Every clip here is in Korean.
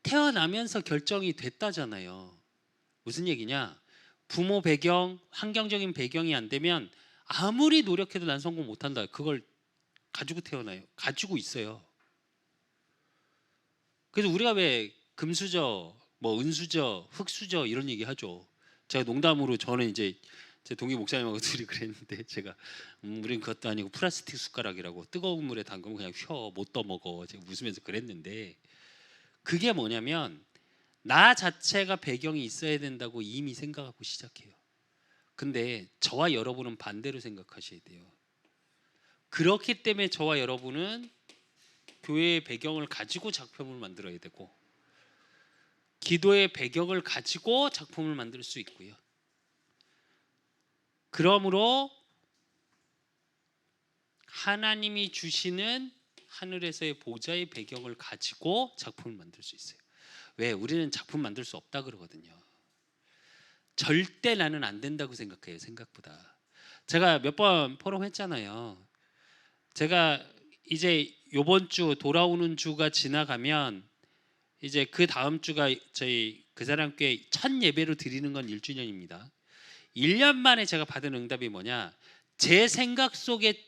태어나면서 결정이 됐다잖아요. 무슨 얘기냐? 부모 배경, 환경적인 배경이 안 되면 아무리 노력해도 난 성공 못한다. 그걸 가지고 태어나요. 가지고 있어요. 그래서 우리가 왜 금수저, 뭐 은수저, 흙수저 이런 얘기 하죠. 제가 농담으로 저는 이제 제 동기 목사님하고 둘이 그랬는데 제가 우린 그것도 아니고 플라스틱 숟가락이라고 뜨거운 물에 담그면 그냥 못 떠먹어. 제가 웃으면서 그랬는데 그게 뭐냐면 나 자체가 배경이 있어야 된다고 이미 생각하고 시작해요. 근데 저와 여러분은 반대로 생각하셔야 돼요. 그렇기 때문에 저와 여러분은 교회의 배경을 가지고 작품을 만들어야 되고 기도의 배경을 가지고 작품을 만들 수 있고요. 그러므로 하나님이 주시는 하늘에서의 보좌의 배경을 가지고 작품을 만들 수 있어요. 왜? 우리는 작품 만들 수 없다 그러거든요. 절대 나는 안 된다고 생각해요. 생각보다. 제가 몇 번 포럼했잖아요. 제가 이제 요번 주 돌아오는 주가 지나가면 이제 그 다음 주가 저희 그 사람 교회 첫 예배로 드리는 건 1주년입니다. 1년 만에 제가 받은 응답이 뭐냐? 제 생각 속에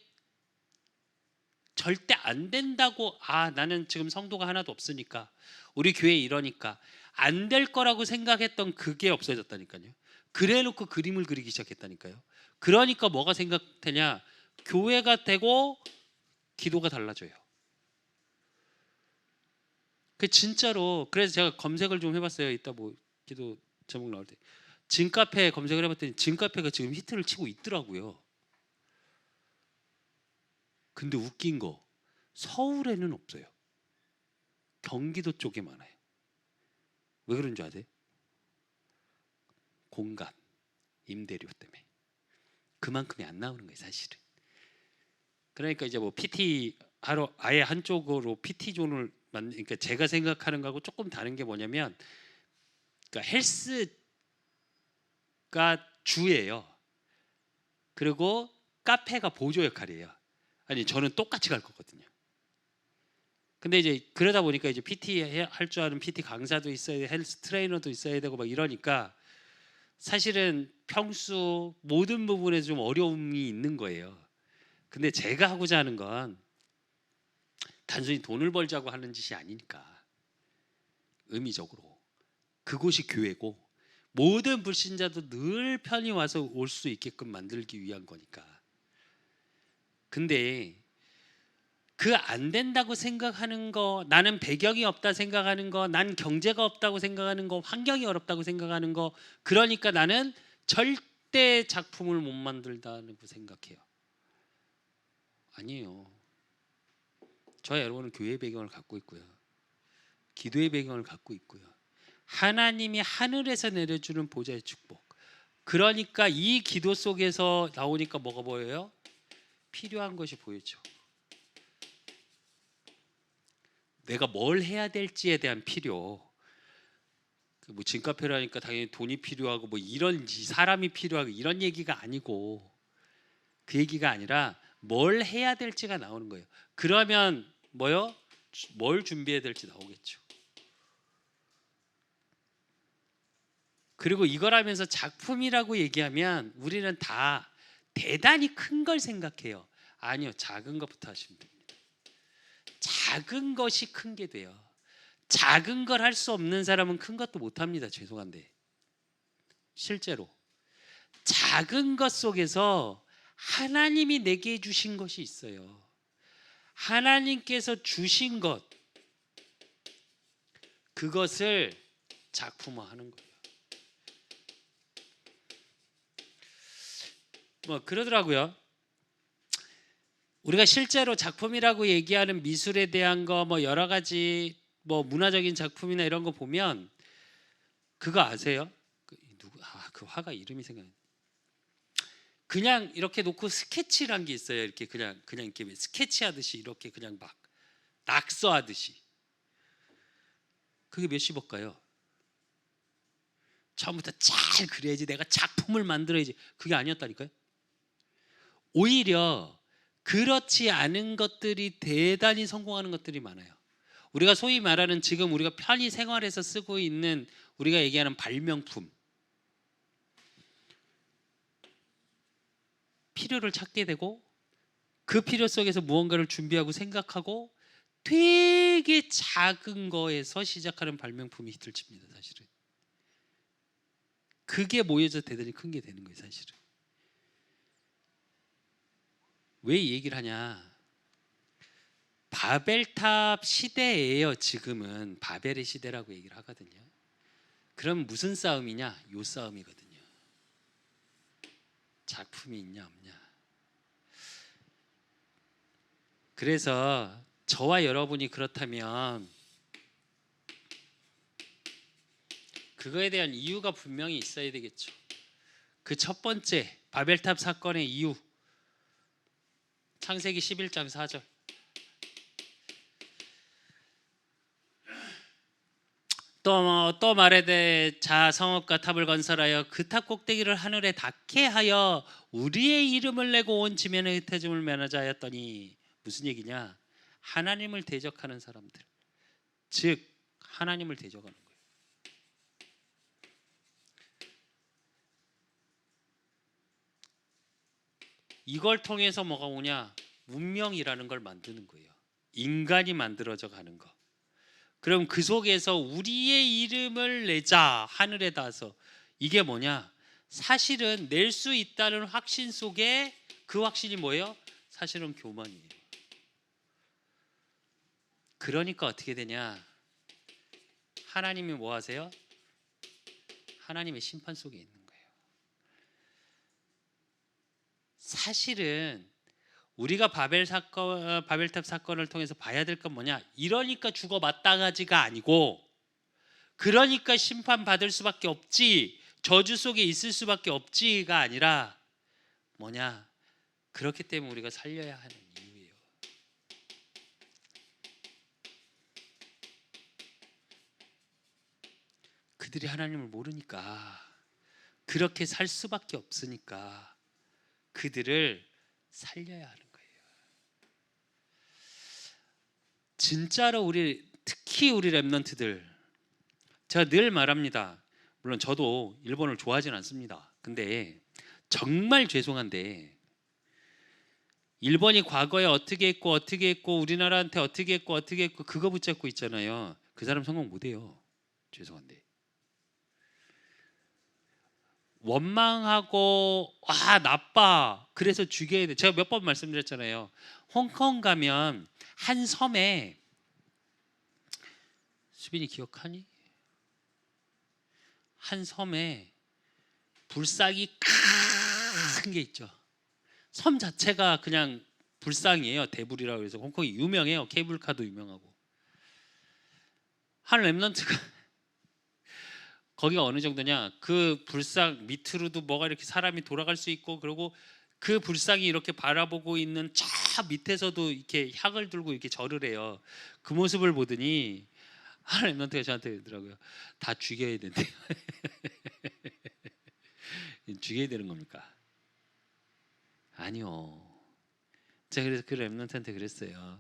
절대 안 된다고, 나는 지금 성도가 하나도 없으니까 우리 교회 이러니까 안 될 거라고 생각했던 그게 없어졌다니까요. 그래놓고 그림을 그리기 시작했다니까요. 그러니까 뭐가 생각되냐? 교회가 되고 기도가 달라져요. 그 진짜로. 그래서 제가 검색을 좀 해봤어요. 이따 뭐 기도 제목 나올 때 진카페 검색을 해봤더니 진카페가 지금 히트를 치고 있더라고요. 근데 웃긴 거 서울에는 없어요. 경기도 쪽에 많아요. 왜 그런 줄 아세요? 공간, 임대료 때문에. 그만큼이 안 나오는 거예요, 사실은. 그러니까 이제 뭐 PT 하러 아예 한쪽으로 PT 존을 그러니까 제가 생각하는 거하고 조금 다른 게 뭐냐면, 그러니까 헬스가 주예요. 그리고 카페가 보조 역할이에요. 아니 저는 똑같이 갈 거거든요. 근데 이제 그러다 보니까 이제 PT 할 줄 아는 PT 강사도 있어야 돼, 헬스 트레이너도 있어야 되고 막 이러니까 사실은 평수 모든 부분에 좀 어려움이 있는 거예요. 근데 제가 하고자 하는 건 단순히 돈을 벌자고 하는 짓이 아니니까 의미적으로 그곳이 교회고 모든 불신자도 늘 편히 와서 올 수 있게끔 만들기 위한 거니까. 근데 그 안 된다고 생각하는 거, 나는 배경이 없다 생각하는 거, 난 경제가 없다고 생각하는 거, 환경이 어렵다고 생각하는 거, 그러니까 나는 절대 작품을 못 만들다고 생각해요. 아니에요. 저와 여러분은 교회의 배경을 갖고 있고요. 기도의 배경을 갖고 있고요. 하나님이 하늘에서 내려주는 보좌의 축복. 그러니까 이 기도 속에서 나오니까 뭐가 보여요? 필요한 것이 보이죠. 내가 뭘 해야 될지에 대한 필요. 뭐 진카페라니까 당연히 돈이 필요하고 뭐 이런 사람이 필요하고 이런 얘기가 아니고, 그 얘기가 아니라 뭘 해야 될지가 나오는 거예요. 그러면 뭐요? 뭘 준비해야 될지 나오겠죠. 그리고 이걸 하면서 작품이라고 얘기하면 우리는 다 대단히 큰 걸 생각해요. 아니요, 작은 것부터 하시면 됩니다. 작은 것이 큰 게 돼요. 작은 걸 할 수 없는 사람은 큰 것도 못 합니다. 죄송한데 실제로 작은 것 속에서 하나님이 내게 주신 것이 있어요. 하나님께서 주신 것, 그것을 작품화하는 거예요. 뭐 그러더라고요. 우리가 실제로 작품이라고 얘기하는 미술에 대한 거, 뭐 여러 가지 뭐 문화적인 작품이나 이런 거 보면 그거 아세요? 그 화가 이름이 생각나요. 그냥 이렇게 놓고 스케치란 게 있어요. 이렇게 그냥 이렇게 스케치하듯이 이렇게 그냥 막 낙서하듯이. 그게 몇십억가요? 처음부터 잘 그려야지, 내가 작품을 만들어야지. 그게 아니었다니까요. 오히려 그렇지 않은 것들이 대단히 성공하는 것들이 많아요. 우리가 소위 말하는 지금 우리가 편히 생활에서 쓰고 있는 우리가 얘기하는 발명품, 필요를 찾게 되고 그 필요 속에서 무언가를 준비하고 생각하고 되게 작은 거에서 시작하는 발명품이 히트를 칩니다. 사실은 그게 모여서 대단히 큰 게 되는 거예요. 사실은 왜 이 얘기를 하냐, 바벨탑 시대예요. 지금은 바벨의 시대라고 얘기를 하거든요. 그럼 무슨 싸움이냐? 요 싸움이거든요. 작품이 있냐 없냐. 그래서 저와 여러분이 그렇다면 그거에 대한 이유가 분명히 있어야 되겠죠. 그 첫 번째 바벨탑 사건의 이유, 창세기 11장 4절. 또 말하되 자 성읍과 탑을 건설하여 그 탑 꼭대기를 하늘에 닿게 하여 우리의 이름을 내고 온 지면의 흩어짐을 면하자 하였더니, 무슨 얘기냐? 하나님을 대적하는 사람들, 즉 하나님을 대적하는 거예요. 이걸 통해서 뭐가 오냐? 문명이라는 걸 만드는 거예요. 인간이 만들어져 가는 거. 그럼 그 속에서 우리의 이름을 내자, 하늘에 닿아서. 이게 뭐냐? 사실은 낼 수 있다는 확신 속에 그 확신이 뭐예요? 사실은 교만이에요. 그러니까 어떻게 되냐? 하나님이 뭐 하세요? 하나님의 심판 속에 있는 거예요. 사실은 우리가 바벨탑 사건을 통해서 봐야 될 건 뭐냐? 이러니까 죽어 마땅하지가 아니고, 그러니까 심판받을 수밖에 없지, 저주 속에 있을 수밖에 없지가 아니라 뭐냐? 그렇기 때문에 우리가 살려야 하는 이유예요. 그들이 하나님을 모르니까, 그렇게 살 수밖에 없으니까 그들을 살려야 하는 거예요. 진짜로 특히 우리 랩런트들, 제가 늘 말합니다. 물론 저도 일본을 좋아하진 않습니다. 근데 정말 죄송한데, 일본이 과거에 어떻게 했고 우리나라한테 어떻게 했고 그거 붙잡고 있잖아요. 그 사람 성공 못해요. 죄송한데. 원망하고 나빠, 그래서 죽여야 돼. 제가 몇 번 말씀드렸잖아요. 홍콩 가면 한 섬에, 수빈이 기억하니? 한 섬에 불상이 큰 게 있죠. 섬 자체가 그냥 불상이에요. 대불이라고 해서 홍콩이 유명해요. 케이블카도 유명하고. 한 랩런트가 거기가 어느 정도냐, 그 불상 밑으로도 뭐가 이렇게 사람이 돌아갈 수 있고, 그리고 그 불상이 이렇게 바라보고 있는 저 밑에서도 이렇게 향을 들고 이렇게 절을 해요. 그 모습을 보더니 한 랩런트가 저한테 그러더라고요. 다 죽여야 된대요. 죽여야 되는 겁니까? 아니요. 제가 그래서 그 랩런트한테 그랬어요.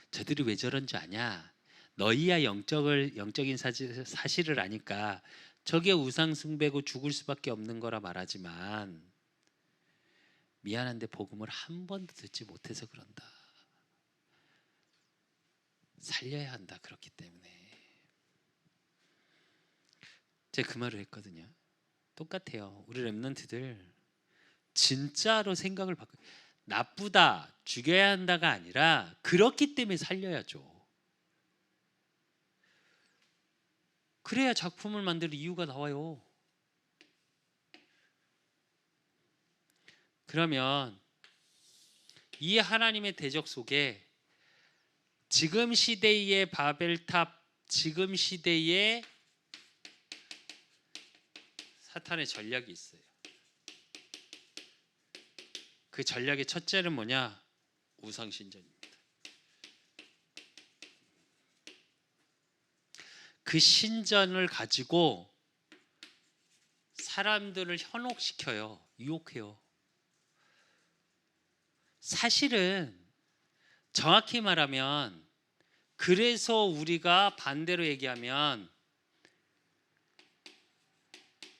저들이 왜 저런 줄 아냐? 너희야 영적인 사실을 아니까 저게 우상 숭배고 죽을 수밖에 없는 거라 말하지만, 미안한데 복음을 한 번도 듣지 못해서 그런다. 살려야 한다. 그렇기 때문에. 제가 그 말을 했거든요. 똑같아요. 우리 랩런트들 진짜로 생각을 바꿔. 나쁘다, 죽여야 한다가 아니라 그렇기 때문에 살려야죠. 그래야 작품을 만들 이유가 나와요. 그러면 이 하나님의 대적 속에 지금 시대의 바벨탑, 지금 시대의 사탄의 전략이 있어요. 그 전략의 첫째는 뭐냐? 우상신전입니다. 그 신전을 가지고 사람들을 현혹시켜요. 유혹해요. 사실은 정확히 말하면 그래서 우리가 반대로 얘기하면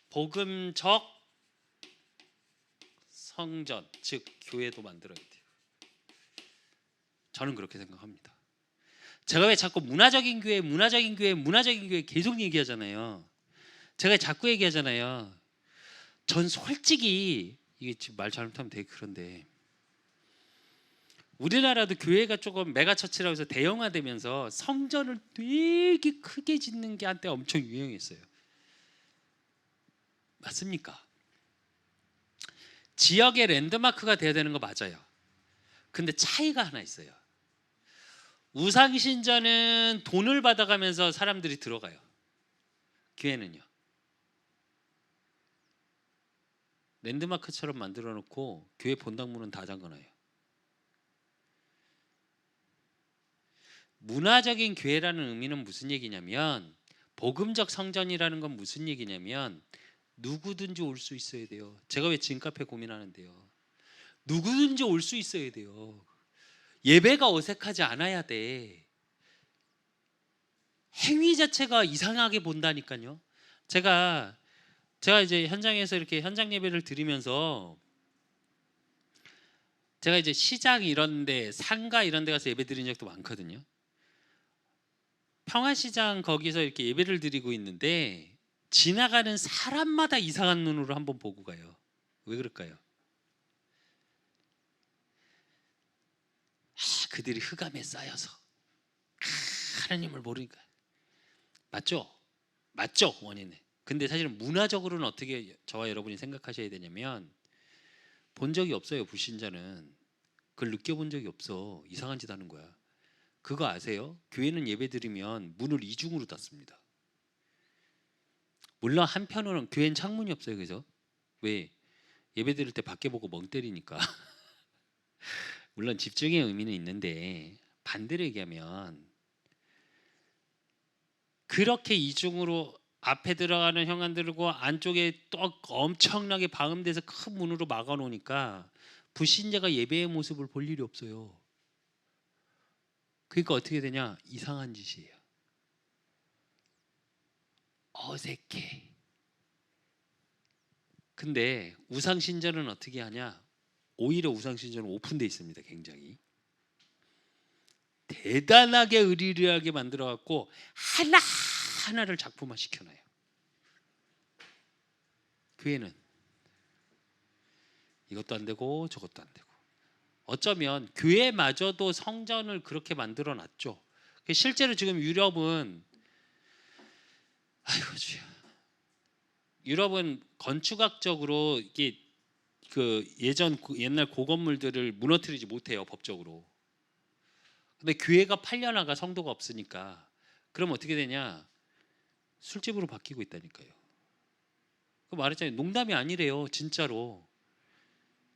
복음적 성전, 즉 교회도 만들어야 돼요. 저는 그렇게 생각합니다. 제가 왜 자꾸 문화적인 교회 계속 얘기하잖아요. 제가 자꾸 얘기하잖아요. 전 솔직히 이게 지금 말 잘못하면 되게 그런데 우리나라도 교회가 조금 메가처치라고 해서 대형화되면서 성전을 되게 크게 짓는 게 한때 엄청 유행했어요. 맞습니까? 지역의 랜드마크가 돼야 되는 거 맞아요. 근데 차이가 하나 있어요. 우상신전은 돈을 받아가면서 사람들이 들어가요. 교회는요. 랜드마크처럼 만들어 놓고 교회 본당문은 다 잠궈놔요. 문화적인 교회라는 의미는 무슨 얘기냐면 복음적 성전이라는 건 무슨 얘기냐면 누구든지 올 수 있어야 돼요. 제가 왜 진카페 고민하는데요. 누구든지 올 수 있어야 돼요. 예배가 어색하지 않아야 돼. 행위 자체가 이상하게 본다니까요. 제가 이제 현장에서 이렇게 현장 예배를 드리면서 제가 이제 시장 이런 데 상가 이런 데 가서 예배 드린 적도 많거든요. 평화시장 거기서 이렇게 예배를 드리고 있는데 지나가는 사람마다 이상한 눈으로 한번 보고 가요. 왜 그럴까요? 그들이 흑암에 쌓여서 하나님을 모르니까. 맞죠? 맞죠? 원인은. 근데 사실은 문화적으로는 어떻게 저와 여러분이 생각하셔야 되냐면 본 적이 없어요. 불신자는. 그걸 느껴본 적이 없어. 이상한 짓 하는 거야. 그거 아세요? 교회는 예배드리면 문을 이중으로 닫습니다. 물론 한편으로는 교회는 창문이 없어요. 그죠? 왜? 예배드릴 때 밖에 보고 멍 때리니까. 물론 집중의 의미는 있는데 반대로 얘기하면 그렇게 이중으로 앞에 들어가는 현관들고 안쪽에 또 엄청나게 방음돼서 큰 문으로 막아 놓으니까 불신자가 예배의 모습을 볼 일이 없어요. 그러니까 어떻게 되냐? 이상한 짓이에요. 어색해. 근데 우상신전은 어떻게 하냐? 오히려 우상신전은 오픈되어 있습니다. 굉장히 대단하게 의리의리하게 만들어 갖고 하나하나를 작품화 시켜놔요. 교회는 이것도 안 되고 저것도 안 되고 어쩌면 교회마저도 성전을 그렇게 만들어 놨죠. 실제로 지금 유럽은 아이고 주야. 유럽은 건축학적으로 이게 그 옛날 고건물들을 무너뜨리지 못해요. 법적으로. 근데 교회가 팔려나가 성도가 없으니까 그럼 어떻게 되냐? 술집으로 바뀌고 있다니까요. 그 말했잖아요. 농담이 아니래요. 진짜로.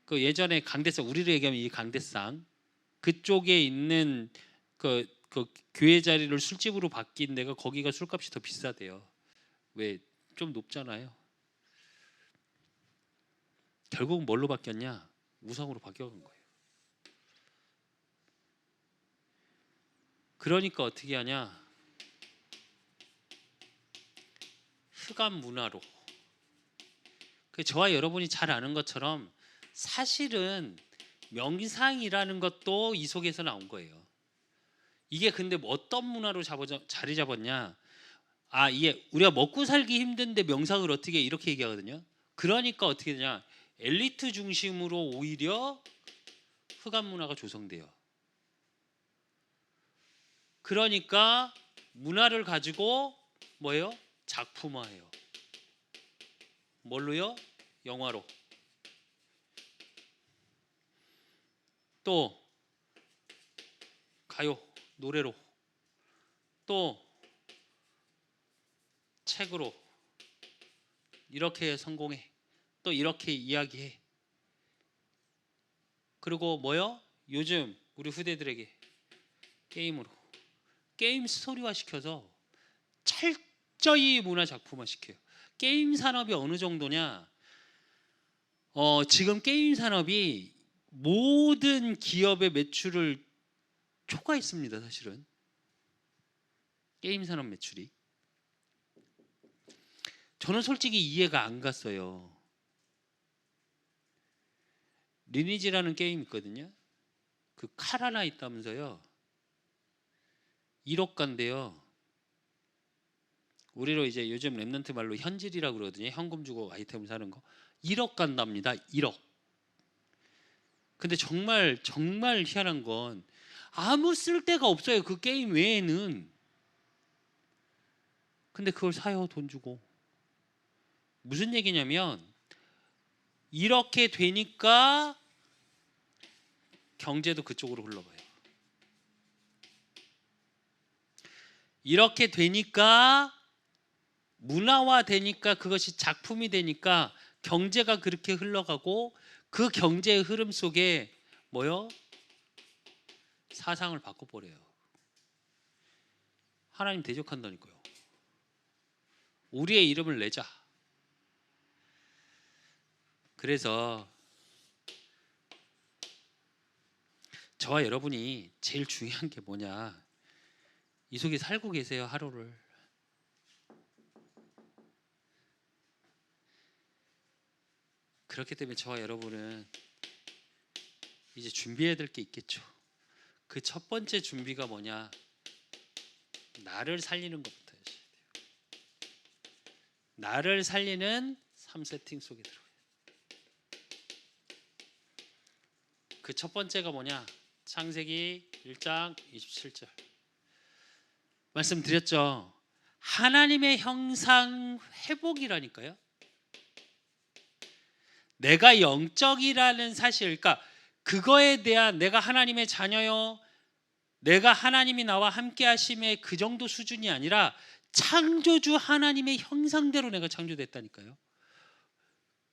그 예전에 강대상 우리로 얘기하면 이 강대상 그쪽에 있는 그 교회 자리를 술집으로 바뀐 데가 거기가 술값이 더 비싸대요. 왜? 좀 높잖아요. 결국 뭘로 바뀌었냐? 우상으로 바뀌어간 거예요. 그러니까 어떻게 하냐? 흑암 문화로. 그 저와 여러분이 잘 아는 것처럼 사실은 명상이라는 것도 이 속에서 나온 거예요. 이게 근데 어떤 문화로 자리 잡았냐? 이게 우리가 먹고 살기 힘든데 명상을 어떻게 이렇게 얘기하거든요. 그러니까 어떻게 되냐? 엘리트 중심으로 오히려 흑암 문화가 조성돼요. 그러니까 문화를 가지고 뭐예요? 작품화해요. 뭘로요? 영화로. 또 가요, 노래로. 또 책으로. 이렇게 성공해. 또 이렇게 이야기해. 그리고 뭐요? 요즘 우리 후대들에게 게임으로. 게임 스토리화 시켜서 철저히 문화 작품화 시켜요. 게임 산업이 어느 정도냐? 지금 게임 산업이 모든 기업의 매출을 초과했습니다. 사실은 게임 산업 매출이. 저는 솔직히 이해가 안 갔어요. 리니지라는 게임 있거든요. 그 칼 하나 있다면서요. 1억 간대요. 우리로 이제 요즘 랩넌트 말로 현질이라고 그러거든요. 현금 주고 아이템을 사는 거. 1억 간답니다. 1억. 근데 정말 희한한 건 아무 쓸데가 없어요. 그 게임 외에는. 근데 그걸 사요. 돈 주고. 무슨 얘기냐면 이렇게 되니까 경제도 그쪽으로 흘러가요. 이렇게 되니까 문화화 되니까 그것이 작품이 되니까 경제가 그렇게 흘러가고 그 경제의 흐름 속에 뭐요? 사상을 바꿔버려요. 하나님 대적한다니까요. 우리의 이름을 내자. 그래서 저와 여러분이 제일 중요한 게 뭐냐? 이 속에 살고 계세요. 하루를. 그렇기 때문에 저와 여러분은 이제 준비해야 될 게 있겠죠. 그 첫 번째 준비가 뭐냐? 나를 살리는 것부터 해야 돼요. 나를 살리는 3세팅 속에 들어가요. 그 첫 번째가 뭐냐? 창세기 1장 27절 말씀드렸죠. 하나님의 형상 회복이라니까요. 내가 영적이라는 사실, 그러니까 그거에 대한 내가 하나님의 자녀요, 내가 하나님이 나와 함께 하심의 그 정도 수준이 아니라 창조주 하나님의 형상대로 내가 창조됐다니까요.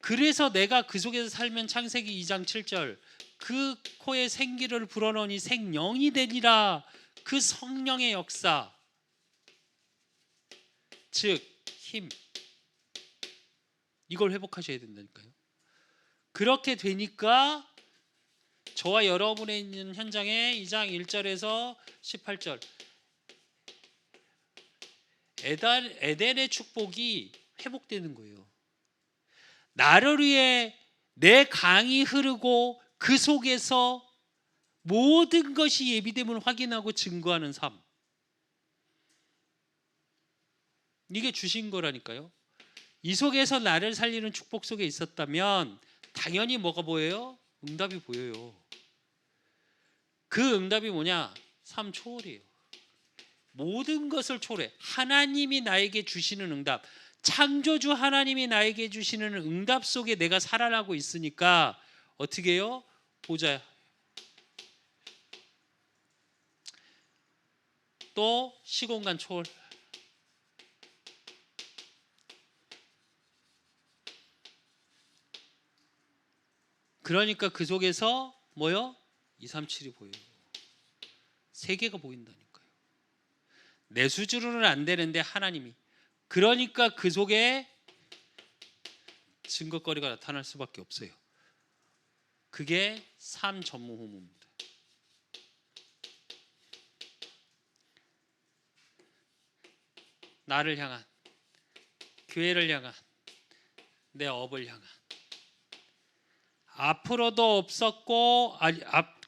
그래서 내가 그 속에서 살면 창세기 2장 7절 그 코에 생기를 불어넣으니 생명이 되니라. 그 성령의 역사, 즉 힘, 이걸 회복하셔야 된다니까요. 그렇게 되니까 저와 여러분의 있는 현장에 2장 1절에서 18절 에덴의 축복이 회복되는 거예요. 나를 위해 내 강이 흐르고 그 속에서 모든 것이 예비됨을 확인하고 증거하는 삶. 이게 주신 거라니까요. 이 속에서 나를 살리는 축복 속에 있었다면 당연히 뭐가 보여요? 응답이 보여요. 그 응답이 뭐냐? 삶 초월이에요. 모든 것을 초월해. 하나님이 나에게 주시는 응답, 창조주 하나님이 나에게 주시는 응답 속에 내가 살아나고 있으니까 어떻게 해요? 보자. 또 시공간 초월. 그러니까 그 속에서 뭐요? 237이 보여요. 세 개가 보인다니까요. 내 수준으로는 안 되는데 하나님이. 그러니까 그 속에 증거거리가 나타날 수밖에 없어요. 그게 삶 전문 호모입니다. 나를 향한, 교회를 향한, 내 업을 향한. 앞으로도 없었고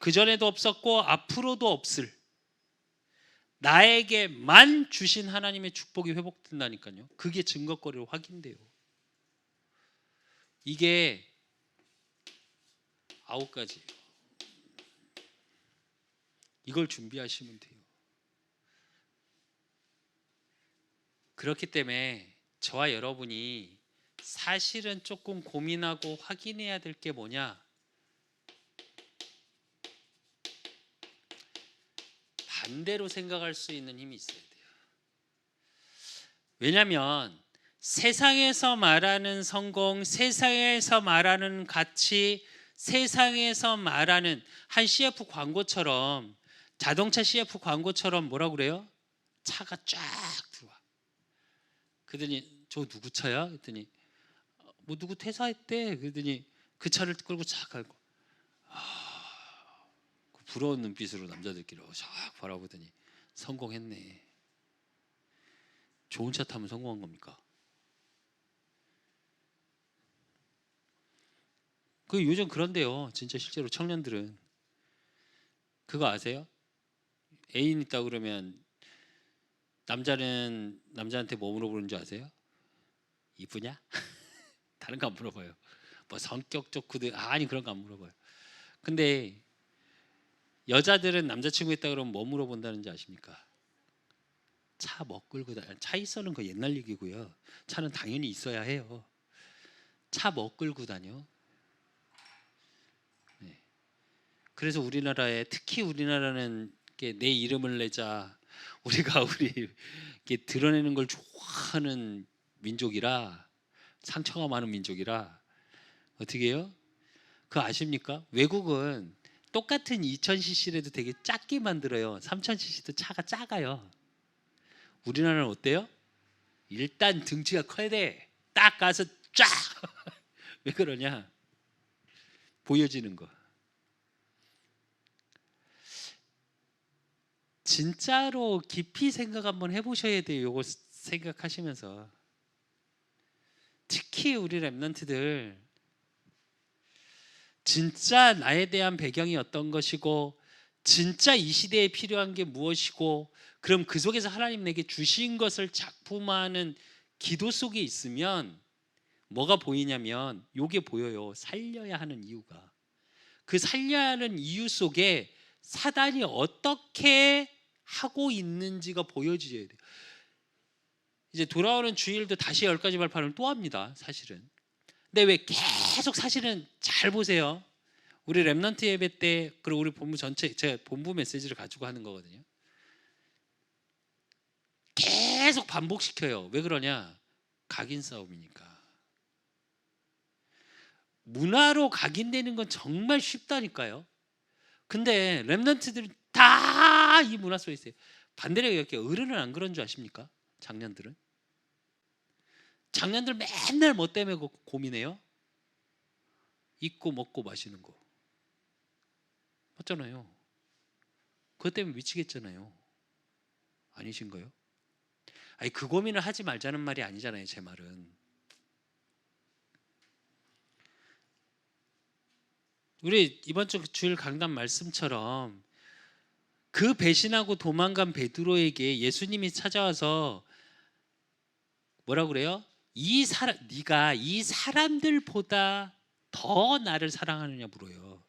그전에도 없었고 앞으로도 없을 나에게만 주신 하나님의 축복이 회복된다니까요. 그게 증거거리로 확인돼요. 이게 9가지예요. 이걸 준비하시면 돼요. 그렇기 때문에 저와 여러분이 사실은 조금 고민하고 확인해야 될 게 뭐냐? 반대로 생각할 수 있는 힘이 있어야 돼요. 왜냐하면 세상에서 말하는 성공, 세상에서 말하는 가치, 세상에서 말하는 한 CF 광고처럼, 자동차 CF 광고처럼 뭐라고 그래요? 차가 쫙 들어와. 그러더니 저 누구 차야? 그랬더니 뭐 누구 퇴사했대. 그러더니 그 차를 끌고 쫙 가고 그 부러운 눈빛으로 남자들끼리 쫙 바라보더니 성공했네. 좋은 차 타면 성공한 겁니까? 그 요즘 그런데요. 진짜 실제로 청년들은 그거 아세요? 애인 있다 그러면 남자는 남자한테 뭐 물어보는 줄 아세요? 이쁘냐? 다른 거 안 물어봐요. 뭐 성격 좋고든 아니 그런 거 안 물어봐요. 근데 여자들은 남자친구 있다 그러면 뭐 물어본다는지 아십니까? 차 뭐 끌고 다녀? 차 있어는 거 옛날 얘기고요. 차는 당연히 있어야 해요. 차 뭐 끌고 다녀? 네. 그래서 우리나라에 특히 우리나라는 내 이름을 내자 우리가 우리 드러내는 걸 좋아하는 민족이라 상처가 많은 민족이라 어떻게 해요? 그거 아십니까? 외국은 똑같은 2000cc라도 되게 작게 만들어요. 3000cc도 차가 작아요. 우리나라는 어때요? 일단 등치가 커야 돼. 딱 가서 쫙. 왜 그러냐? 보여지는 거. 진짜로 깊이 생각 한번 해보셔야 돼요. 이거 생각하시면서. 특히 우리 랩런트들 진짜 나에 대한 배경이 어떤 것이고 진짜 이 시대에 필요한 게 무엇이고 그럼 그 속에서 하나님 내게 주신 것을 작품화하는 기도 속에 있으면 뭐가 보이냐면 요게 보여요. 살려야 하는 이유가. 그 살려야 하는 이유 속에 사단이 어떻게 하고 있는지가 보여줘야 돼요. 이제 돌아오는 주일도 다시 10가지 발판을 또 합니다. 사실은. 근데 왜 계속 사실은 잘 보세요. 우리 랩넌트 예배 때 그리고 우리 본부 전체 제가 본부 메시지를 가지고 하는 거거든요. 계속 반복시켜요. 왜 그러냐? 각인 싸움이니까. 문화로 각인되는 건 정말 쉽다니까요. 근데 랩넌트들이 다 이 문화 속에 있어요. 반대로 이렇게 어른은 안 그런 줄 아십니까? 작년들은 작년들 맨날 뭐 때문에 고민해요? 입고 먹고 마시는 거 맞잖아요. 그것 때문에 미치겠잖아요. 아니신가요? 아니 그 고민을 하지 말자는 말이 아니잖아요. 제 말은 우리 이번 주 주일 강단 말씀처럼 그 배신하고 도망간 베드로에게 예수님이 찾아와서 뭐라 그래요? 네가 이 사람들보다 더 나를 사랑하느냐 물어요.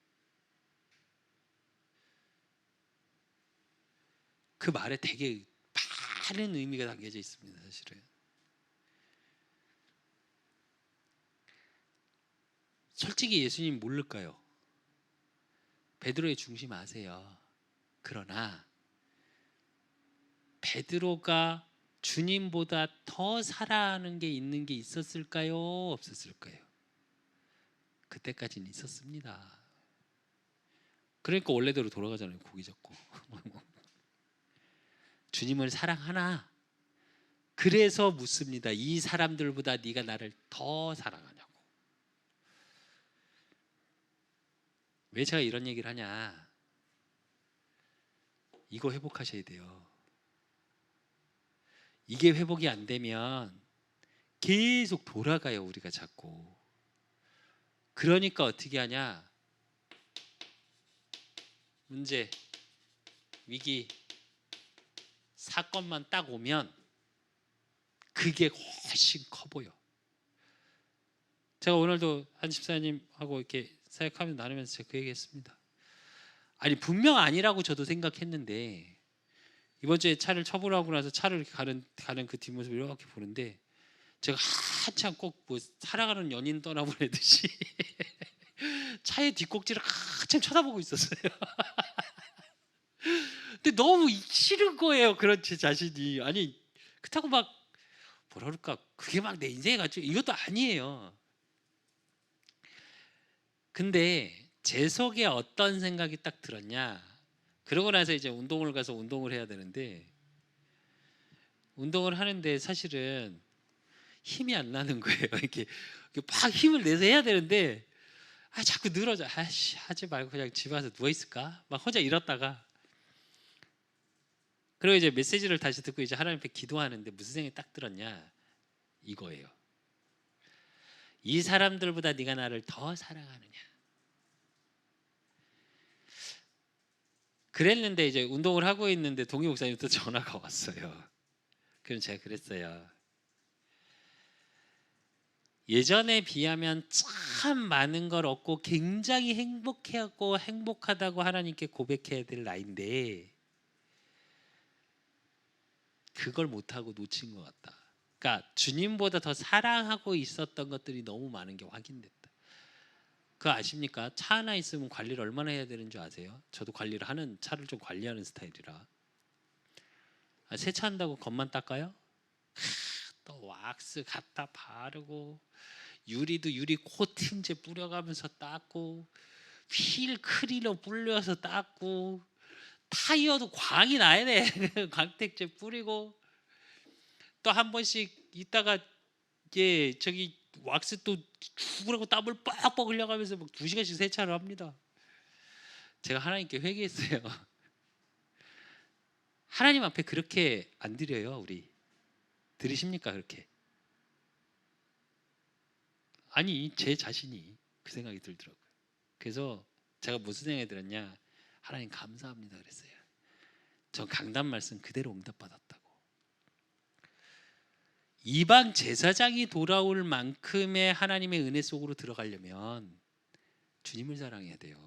그 말에 되게 많은 의미가 담겨져 있습니다. 사실은 솔직히 예수님 모를까요? 베드로의 중심 아세요. 그러나 베드로가 주님보다 더 사랑하는 게 있는 게 있었을까요? 없었을까요? 그때까지는 있었습니다. 그러니까 원래대로 돌아가잖아요. 고기 잡고 주님을 사랑하나? 그래서 묻습니다. 이 사람들보다 네가 나를 더 사랑하냐고. 왜 제가 이런 얘기를 하냐? 이거 회복하셔야 돼요. 이게 회복이 안 되면 계속 돌아가요. 우리가 자꾸. 그러니까 어떻게 하냐? 문제, 위기, 사건만 딱 오면 그게 훨씬 커 보여. 제가 오늘도 한 집사님하고 이렇게 사역하면서 나누면서 제가 그 얘기했습니다. 아니 분명 아니라고 저도 생각했는데 이번 주에 차를 처분하고 나서 차를 이렇게 가는 그 뒷모습을 이렇게 보는데 제가 한참 꼭 뭐 살아가는 연인 떠나보내듯이 차의 뒷꼭지를 한참 쳐다보고 있었어요. 근데 너무 싫은 거예요. 그런 제 자신이. 아니 그렇다고 막 뭐라 그럴까 그게 막 내 인생에 갇혀 이것도 아니에요. 근데 제 속에 어떤 생각이 딱 들었냐. 그러고 나서 이제 운동을 가서 운동을 해야 되는데 운동을 하는데 사실은 힘이 안 나는 거예요. 이렇게 막 힘을 내서 해야 되는데 자꾸 늘어져. 하지 말고 그냥 집에 와서 누워 있을까? 막 혼자 이렇다가 그리고 이제 메시지를 다시 듣고 이제 하나님 앞에 기도하는데 무슨 생각이 딱 들었냐, 이거예요. 이 사람들보다 네가 나를 더 사랑하느냐. 그랬는데 이제 운동을 하고 있는데 동희 목사님부터 전화가 왔어요. 그럼 제가 그랬어요. 예전에 비하면 참 많은 걸 얻고 굉장히 행복해하고 행복하다고 하나님께 고백해야 될 나이인데 그걸 못하고 놓친 것 같다. 그러니까 주님보다 더 사랑하고 있었던 것들이 너무 많은 게 확인됐다. 그거 아십니까? 차 하나 있으면 관리를 얼마나 해야 되는 줄 아세요? 저도 관리를 하는, 차를 좀 관리하는 스타일이라. 세차한다고 겉만 닦아요? 또 왁스 갖다 바르고 유리도 유리 코팅제 뿌려가면서 닦고 휠 클리너 뿌려서 닦고 타이어도 광이 나야 돼. 광택제 뿌리고 또 한 번씩 있다가 저기 왁스 또 죽으라고 땀을 빡빡 흘려가면서 막 2시간씩 세차를 합니다. 제가 하나님께 회개했어요. 하나님 앞에 그렇게 안 드려요. 우리 들으십니까? 그렇게? 아니 제 자신이 그 생각이 들더라고요. 그래서 제가 무슨 생각이 들었냐, 하나님 감사합니다 그랬어요. 저 강단 말씀 그대로 응답받았다고. 이방 제사장이 돌아올 만큼의 하나님의 은혜 속으로 들어가려면 주님을 사랑해야 돼요.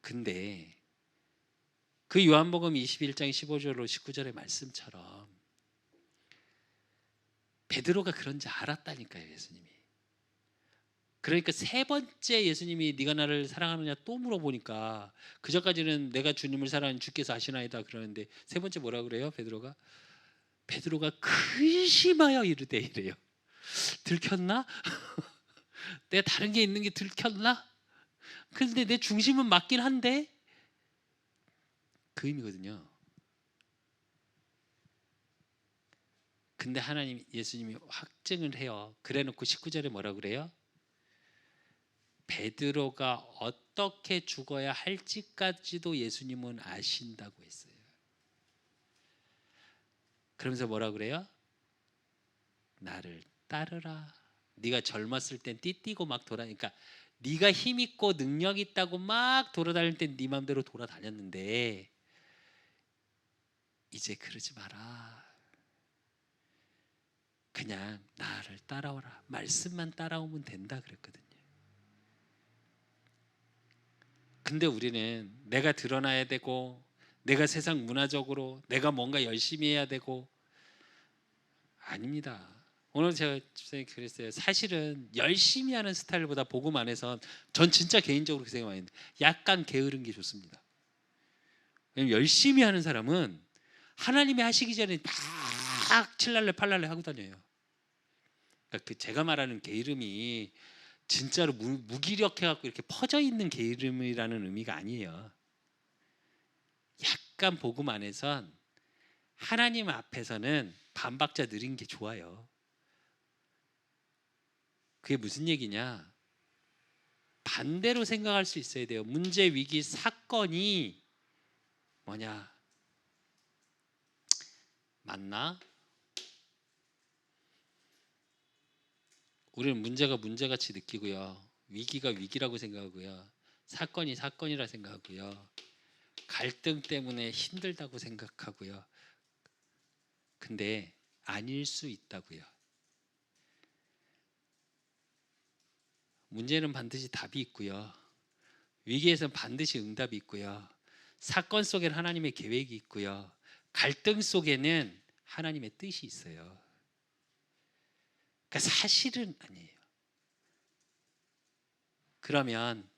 근데 그 요한복음 21장 15절로 19절의 말씀처럼 베드로가 그런지 알았다니까요, 예수님이. 그러니까 세 번째 예수님이 네가 나를 사랑하느냐 또 물어보니까 그전까지는 내가 주님을 사랑하는 주께서 아시나이다 그러는데 세 번째 뭐라 그래요? 베드로가 근심하여 이르되 이래요. 들켰나? 내가 다른 게 있는 게 들켰나? 근데 내 중심은 맞긴 한데 그 의미거든요. 근데 하나님 예수님이 확증을 해요. 그래놓고 19절에 뭐라 그래요? 베드로가 어떻게 죽어야 할지까지도 예수님은 아신다고 했어요. 그러면서 뭐라 그래요? 나를 따르라. 네가 젊었을 땐 띠띠고 막 돌아다니까, 네가 힘 있고 능력 있다고 막 돌아다닐 땐 네 맘대로 돌아다녔는데 이제 그러지 마라. 그냥 나를 따라오라. 말씀만 따라오면 된다 그랬거든요. 근데 우리는 내가 드러나야 되고 내가 세상 문화적으로 내가 뭔가 열심히 해야 되고, 아닙니다. 오늘 제가 집사님 그랬어요. 사실은 열심히 하는 스타일보다 복음 안에선 전 진짜 개인적으로 그 생각 많이 했는데 약간 게으른 게 좋습니다. 왜냐면 열심히 하는 사람은 하나님이 하시기 전에 막 칠랄래 팔랄래 하고 다녀요. 그러니까 그 제가 말하는 게으름이 진짜로 무기력해갖고 이렇게 퍼져 있는 게으름이라는 의미가 아니에요. 약간 복음 안에선 하나님 앞에서는 반박자 느린 게 좋아요. 그게 무슨 얘기냐? 반대로 생각할 수 있어야 돼요. 문제, 위기, 사건이 뭐냐? 맞나? 우리는 문제가 문제같이 느끼고요. 위기가 위기라고 생각하고요. 사건이 사건이라 생각하고요. 갈등 때문에 힘들다고 생각하고요. 근데 아닐 수 있다고요. 문제는 반드시 답이 있고요. 위기에서는 반드시 응답이 있고요. 사건 속에는 하나님의 계획이 있고요. 갈등 속에는 하나님의 뜻이 있어요. 그러니까 사실은 아니에요. 그러면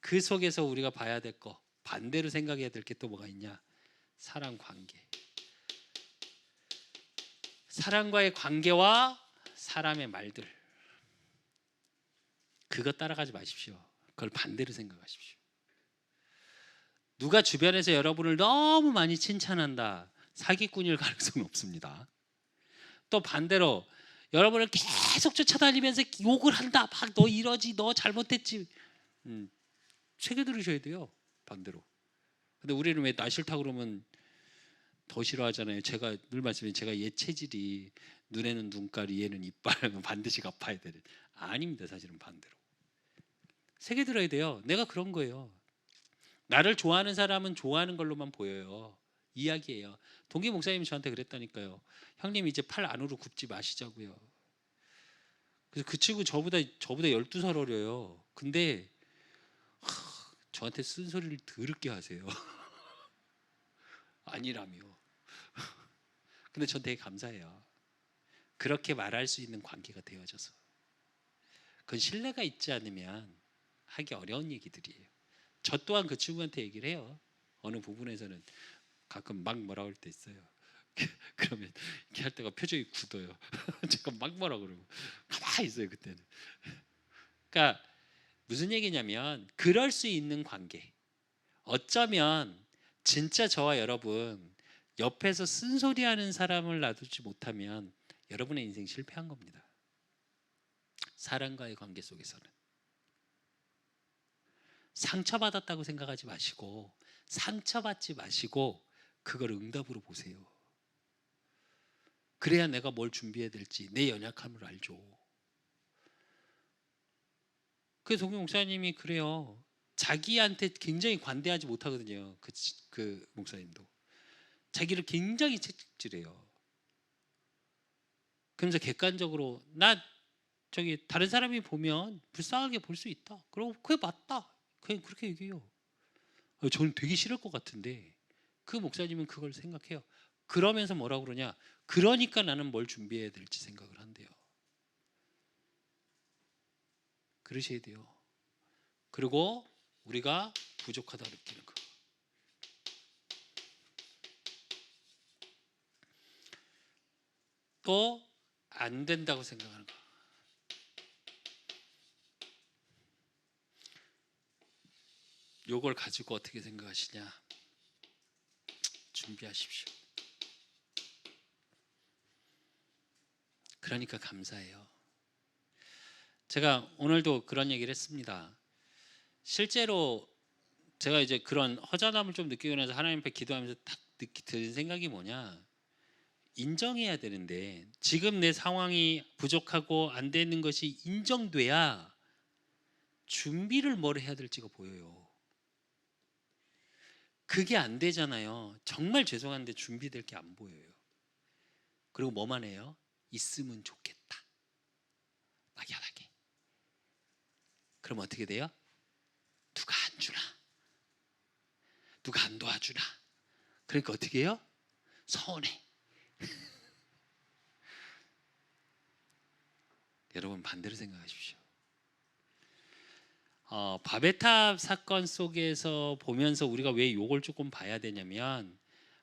그 속에서 우리가 봐야 될 거, 반대로 생각해야 될 게 또 뭐가 있냐? 사랑 관계. 사랑과의 관계와 사람의 말들, 그거 따라가지 마십시오. 그걸 반대로 생각하십시오. 누가 주변에서 여러분을 너무 많이 칭찬한다, 사기꾼일 가능성은 없습니다. 또 반대로 여러분을 계속 쫓아다니면서 욕을 한다, 막 너 이러지, 너 잘못했지, 새겨 들으셔야 돼요. 반대로 근데 우리는 왜 나 싫다 그러면 더 싫어하잖아요. 제가 늘 말씀드린 제가 얘 체질이 눈에는 눈깔이 얘는 이빨 반드시 갚아야 되는. 아닙니다. 사실은 반대로. 새겨 들어야 돼요. 내가 그런 거예요. 나를 좋아하는 사람은 좋아하는 걸로만 보여요. 이야기예요. 동기 목사님이 저한테 그랬다니까요. 형님 이제 팔 안으로 굽지 마시자고요. 그래서 그 친구 저보다 12살 어려요. 근데 저한테 쓴소리를 더럽게 하세요. 아니라며. 근데 전 되게 감사해요. 그렇게 말할 수 있는 관계가 되어져서. 그건 신뢰가 있지 않으면 하기 어려운 얘기들이에요. 저 또한 그 친구한테 얘기를 해요. 어느 부분에서는 가끔 막 뭐라 할 때 있어요. 그러면 이렇게 할 때가 표정이 굳어요. 제가 막 뭐라 그러고 가만히 있어요 그때는. 그러니까 무슨 얘기냐면 그럴 수 있는 관계. 어쩌면 진짜 저와 여러분 옆에서 쓴소리하는 사람을 놔두지 못하면 여러분의 인생 실패한 겁니다. 사람과의 관계 속에서는 상처받았다고 생각하지 마시고 상처받지 마시고 그걸 응답으로 보세요. 그래야 내가 뭘 준비해야 될지 내 연약함을 알죠. 그 동경 목사님이 그래요. 자기한테 굉장히 관대하지 못하거든요. 그 목사님도 자기를 굉장히 채찍질해요. 그러면서 객관적으로 나 저기 다른 사람이 보면 불쌍하게 볼 수 있다. 그리고 그게 맞다. 그냥 그렇게 얘기해요. 저는 되게 싫을 것 같은데 그 목사님은 그걸 생각해요. 그러면서 뭐라 그러냐? 그러니까 나는 뭘 준비해야 될지 생각을 한대요. 그러셔야 돼요. 그리고 우리가 부족하다 느끼는 거. 또 안 된다고 생각하는 거. 요걸 가지고 어떻게 생각하시냐? 준비하십시오. 그러니까 감사해요. 제가 오늘도 그런 얘기를 했습니다. 실제로 제가 이제 그런 허전함을 좀 느끼고 나서 하나님 앞에 기도하면서 딱 드는 생각이 뭐냐? 인정해야 되는데 지금 내 상황이 부족하고 안 되는 것이 인정돼야 준비를 뭘 해야 될지가 보여요. 그게 안 되잖아요. 정말 죄송한데 준비될 게 안 보여요. 그리고 뭐만 해요? 있으면 좋겠다. 막연하게. 그럼 어떻게 돼요? 누가 안 주나? 누가 안 도와주나? 그러니까 어떻게 해요? 서운해. 여러분 반대로 생각하십시오. 바벨탑 사건 속에서 보면서 우리가 왜 요걸 조금 봐야 되냐면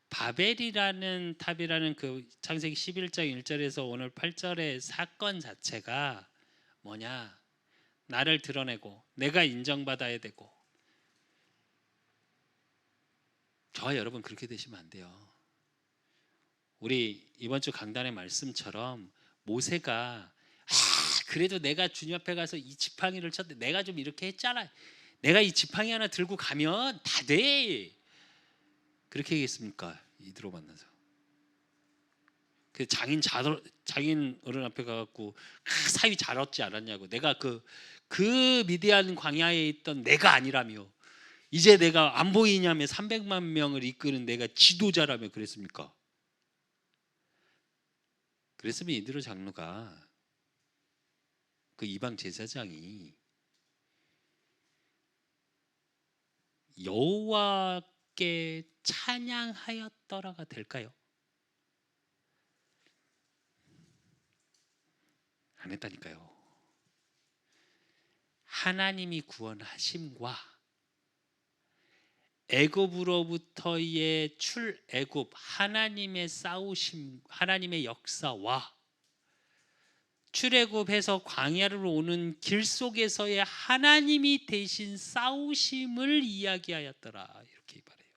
바벨이라는 탑이라는 그 창세기 11장 1절에서 오늘 8절의 사건 자체가 뭐냐? 나를 드러내고 내가 인정받아야 되고 저와 여러분 그렇게 되시면 안 돼요. 우리 이번 주 강단의 말씀처럼 모세가 그래도 내가 주님 앞에 가서 이 지팡이를 쳤는데 내가 좀 이렇게 했잖아. 내가 이 지팡이 하나 들고 가면 다 돼. 그렇게 얘기했습니까? 이드로 만나서. 그 장인 어른 앞에 가갖고 사위 잘 얻지 않았냐고. 내가 그 미디안 광야에 있던 내가 아니라며. 이제 내가 안 보이냐며 300만 명을 이끄는 내가 지도자라며 그랬습니까? 그랬으면 이드로 장로가 그 이방 제사장이 여호와께 찬양하였더라가 될까요? 안 했다니까요. 하나님이 구원하심과 애굽으로부터의 출애굽 하나님의 싸우심 하나님의 역사와 출애굽해서 광야를 오는 길 속에서의 하나님이 대신 싸우심을 이야기하였더라 이렇게 말해요.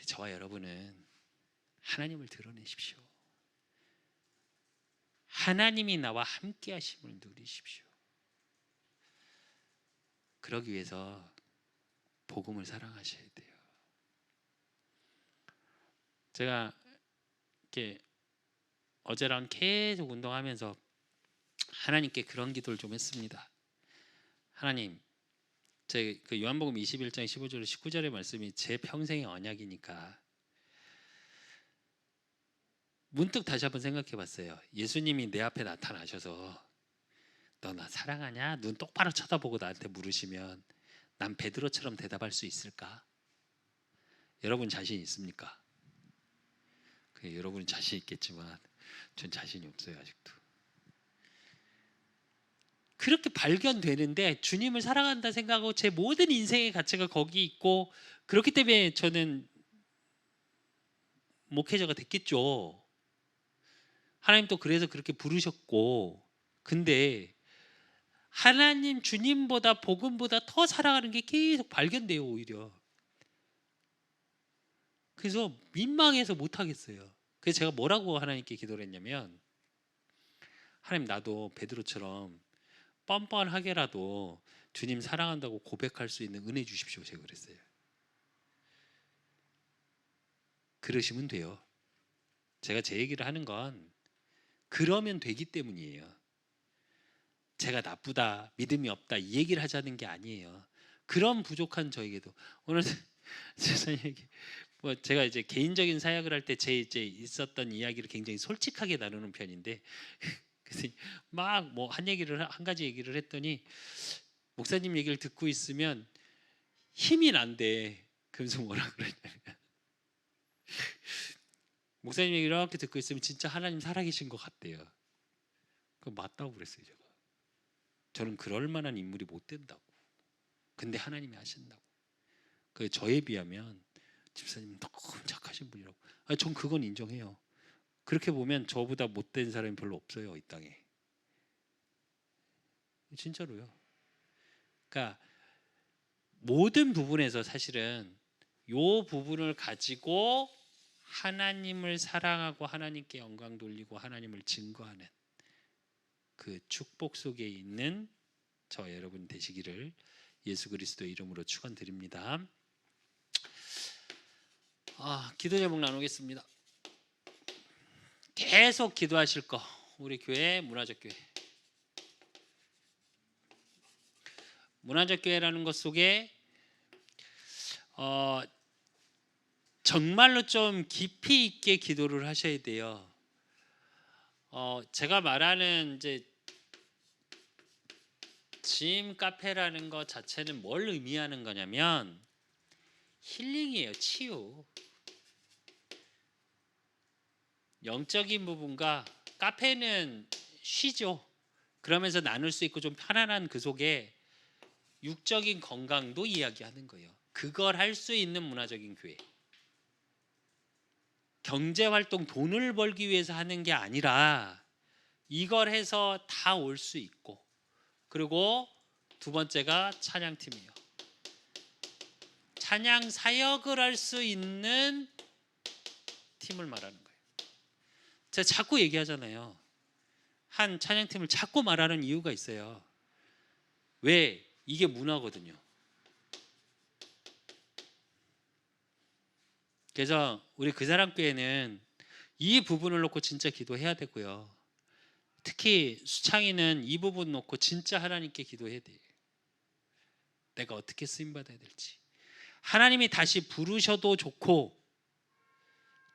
저와 여러분은 하나님을 드러내십시오. 하나님이 나와 함께 하심을 누리십시오. 그러기 위해서 복음을 사랑하셔야 돼요. 제가 이렇게 어제랑 계속 운동하면서 하나님께 그런 기도를 좀 했습니다. 하나님, 제 그 요한복음 21장 15절 19절의 말씀이 제 평생의 언약이니까 문득 다시 한번 생각해 봤어요. 예수님이 내 앞에 나타나셔서 너 나 사랑하냐? 눈 똑바로 쳐다보고 나한테 물으시면 난 베드로처럼 대답할 수 있을까? 여러분 자신 있습니까? 여러분은 자신 있겠지만 전 자신이 없어요. 아직도. 그렇게 발견되는데 주님을 사랑한다 생각하고 제 모든 인생의 가치가 거기 있고 그렇기 때문에 저는 목회자가 됐겠죠. 하나님도 그래서 그렇게 부르셨고, 근데 하나님 주님보다 복음보다 더 사랑하는 게 계속 발견돼요. 오히려. 그래서 민망해서 못하겠어요. 그래서 제가 뭐라고 하나님께 기도를 했냐면, 하나님 나도 베드로처럼 뻔뻔하게라도 주님 사랑한다고 고백할 수 있는 은혜 주십시오. 제가 그랬어요. 그러시면 돼요. 제가 제 얘기를 하는 건 그러면 되기 때문이에요. 제가 나쁘다, 믿음이 없다 이 얘기를 하자는 게 아니에요. 그런 부족한 저에게도 오늘 세상에 뭐 제가 이제 개인적인 사역을 할 때 제 이제 있었던 이야기를 굉장히 솔직하게 나누는 편인데 그래서 막 뭐 한 가지 얘기를 했더니 목사님 얘기를 듣고 있으면 힘이 난대. 그래서 뭐라 그러냐면 목사님 얘기를 이렇게 듣고 있으면 진짜 하나님 살아계신 것 같대요. 그 맞다고 그랬어요. 제가. 저는 그럴 만한 인물이 못 된다고. 근데 하나님이 하신다고. 그 저에 비하면 집사님 너무 착하신 분이라고. 전 그건 인정해요. 그렇게 보면 저보다 못된 사람이 별로 없어요. 이 땅에. 진짜로요. 그러니까 모든 부분에서 사실은 요 부분을 가지고 하나님을 사랑하고 하나님께 영광 돌리고 하나님을 증거하는 그 축복 속에 있는 저 여러분 되시기를 예수 그리스도의 이름으로 축원드립니다. 기도 제목 나누겠습니다. 계속 기도하실 거 우리 교회 문화적 교회. 문화적 교회라는 것 속에 정말로 좀 깊이 있게 기도를 하셔야 돼요. 제가 말하는 이제 짐 카페라는 것 자체는 뭘 의미하는 거냐면 힐링이에요. 치유. 영적인 부분과 카페는 쉬죠. 그러면서 나눌 수 있고 좀 편안한 그 속에 육적인 건강도 이야기하는 거예요. 그걸 할 수 있는 문화적인 교회. 경제활동 돈을 벌기 위해서 하는 게 아니라 이걸 해서 다 올 수 있고, 그리고 두 번째가 찬양팀이에요. 찬양 사역을 할 수 있는 팀을 말하는 거예요. 제가 자꾸 얘기하잖아요. 한 찬양팀을 자꾸 말하는 이유가 있어요. 왜? 이게 문화거든요. 그래서 우리 그 사람 교회는 이 부분을 놓고 진짜 기도해야 되고요. 특히 수창이는 이 부분 놓고 진짜 하나님께 기도해야 돼요. 내가 어떻게 쓰임받아야 될지. 하나님이 다시 부르셔도 좋고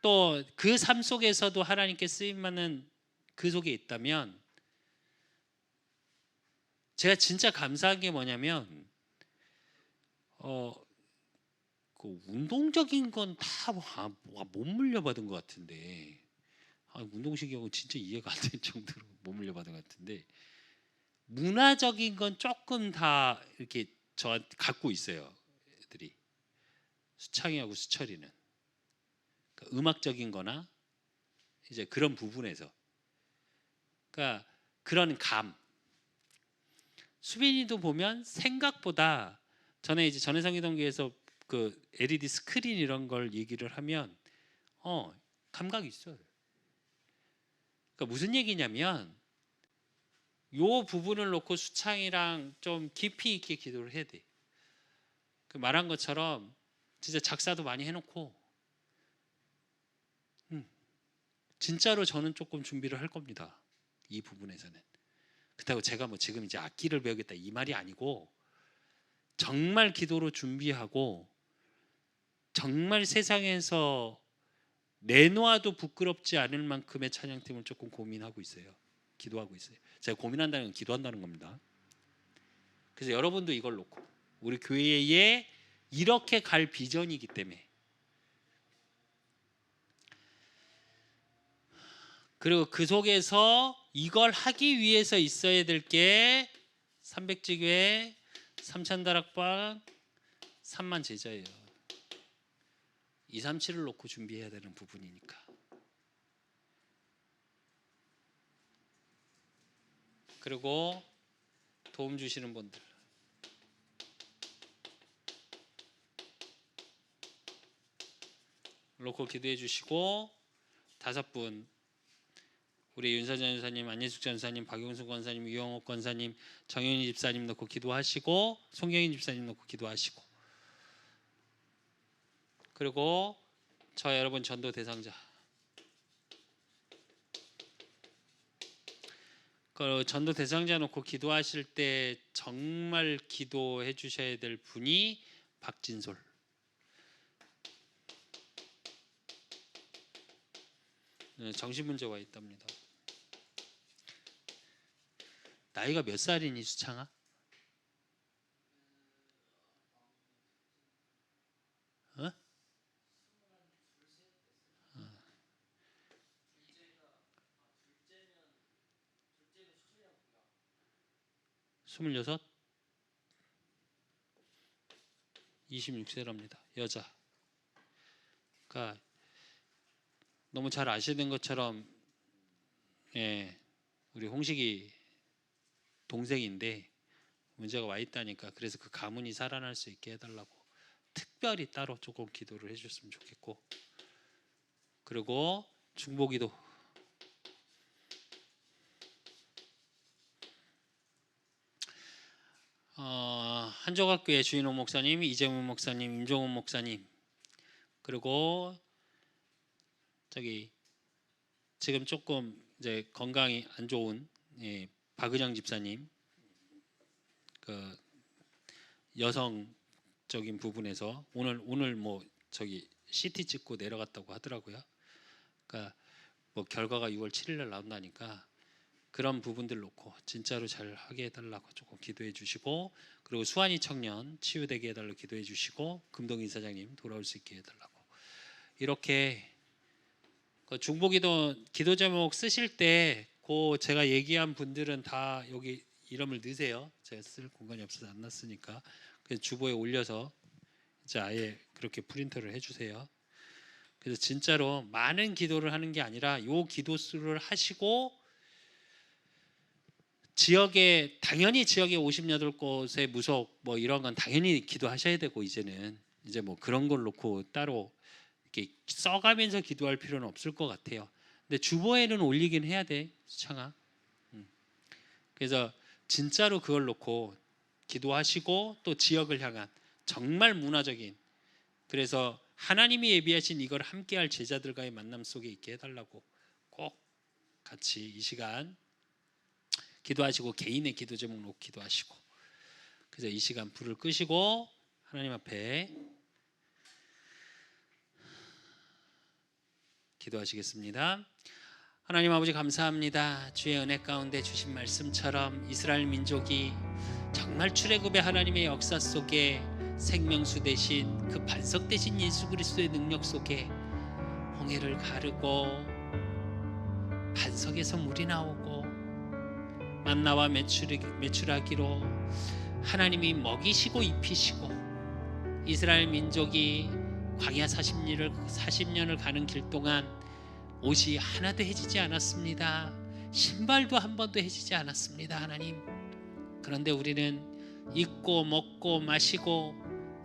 또 그 삶 속에서도 하나님께 쓰임받는 그 속에 있다면 제가 진짜 감사한 게 뭐냐면 그 운동적인 건 다 못 물려받은 것 같은데 운동신경은 진짜 이해가 안 될 정도로 못 물려받은 것 같은데 문화적인 건 조금 다 이렇게 저 갖고 있어요. 애들이 수창이하고 수철이는 그러니까 음악적인 거나 이제 그런 부분에서 그러니까 그런 감 수빈이도 보면 생각보다 전에 이제 전해성기동교에서 그 LED 스크린 이런 걸 얘기를 하면 감각이 있어요. 그러니까 무슨 얘기냐면 요 부분을 놓고 수창이랑 좀 깊이 있게 기도를 해야 돼. 그 말한 것처럼 진짜 작사도 많이 해놓고 진짜로 저는 조금 준비를 할 겁니다. 이 부분에서는. 그렇다고 제가 뭐 지금 이제 악기를 배우겠다 이 말이 아니고 정말 기도로 준비하고 정말 세상에서 내놓아도 부끄럽지 않을 만큼의 찬양팀을 조금 고민하고 있어요. 기도하고 있어요. 제가 고민한다는 건 기도한다는 겁니다. 그래서 여러분도 이걸 놓고 우리 교회에 이렇게 갈 비전이기 때문에, 그리고 그 속에서 이걸 하기 위해서 있어야 될 게 300지교회, 3,000다락방, 3만 제자예요. 237을 놓고 준비해야 되는 부분이니까. 그리고 도움 주시는 분들, 놓고 기도해 주시고, 5분 우리 윤서전 전사님, 안예숙 전사님, 박용수 권사님, 유영옥 권사님, 정현희 집사님 놓고 기도하시고, 송경인 집사님 놓고 기도하시고, 그리고 저 여러분 전도 대상자, 그 전도 대상자 놓고 기도하실 때 정말 기도해 주셔야 될 분이 박진솔. 정신문제 와 있답니다. 나이가 몇 살이니 수창아? 어? 26? 26세랍니다. 여자. 그러니까 너무 잘 아시는 것처럼, 예, 우리 홍식이 동생인데 문제가 와 있다니까. 그래서 그 가문이 살아날 수 있게 해달라고 특별히 따로 조금 기도를 해주셨으면 좋겠고, 그리고 중보기도, 한조각교회 주인호 목사님, 이재문 목사님, 임종훈 목사님, 그리고 저기 지금 조금 이제 건강이 안 좋은, 예, 박은영 집사님, 그 여성적인 부분에서 오늘 뭐 저기 CT 찍고 내려갔다고 하더라고요. 그러니까 뭐 결과가 6월 7일 날 나온다니까 그런 부분들 놓고 진짜로 잘 하게 해달라고 조금 기도해 주시고, 그리고 수완이 청년 치유되게 해달라고 기도해 주시고, 금동인 사장님 돌아올 수 있게 해달라고. 이렇게 그 중보기도 기도 제목 쓰실 때 그 제가 얘기한 분들은 다 여기 이름을 넣으세요. 제가 쓸 공간이 없어서 안 놨으니까. 그래서 주보에 올려서 이제 아예 그렇게 프린터를 해주세요. 그래서 진짜로 많은 기도를 하는 게 아니라 요 기도 수를 하시고, 지역에 당연히 지역에 58곳의 무속 뭐 이런 건 당연히 기도하셔야 되고, 이제는 이제 뭐 그런 걸 놓고 따로 이렇게 써가면서 기도할 필요는 없을 것 같아요. 근데 주보에는 올리긴 해야 돼, 수창아. 그래서 진짜로 그걸 놓고 기도하시고, 또 지역을 향한 정말 문화적인, 그래서 하나님이 예비하신 이걸 함께할 제자들과의 만남 속에 있게 해달라고 꼭 같이 이 시간 기도하시고, 개인의 기도 제목 놓고 기도하시고, 그래서 이 시간 불을 끄시고 하나님 앞에 기도하시겠습니다. 하나님 아버지 감사합니다. 주의 은혜 가운데 주신 말씀처럼 이스라엘 민족이 정말 출애굽의 하나님의 역사 속에 생명수 대신 그 반석 대신 예수 그리스도의 능력 속에 홍해를 가르고 반석에서 물이 나오고 만나와 메추라기로 하나님이 먹이시고 입히시고, 이스라엘 민족이 광야 40년을 가는 길 동안 옷이 하나도 해지지 않았습니다. 신발도 한 번도 해지지 않았습니다, 하나님. 그런데 우리는 입고 먹고 마시고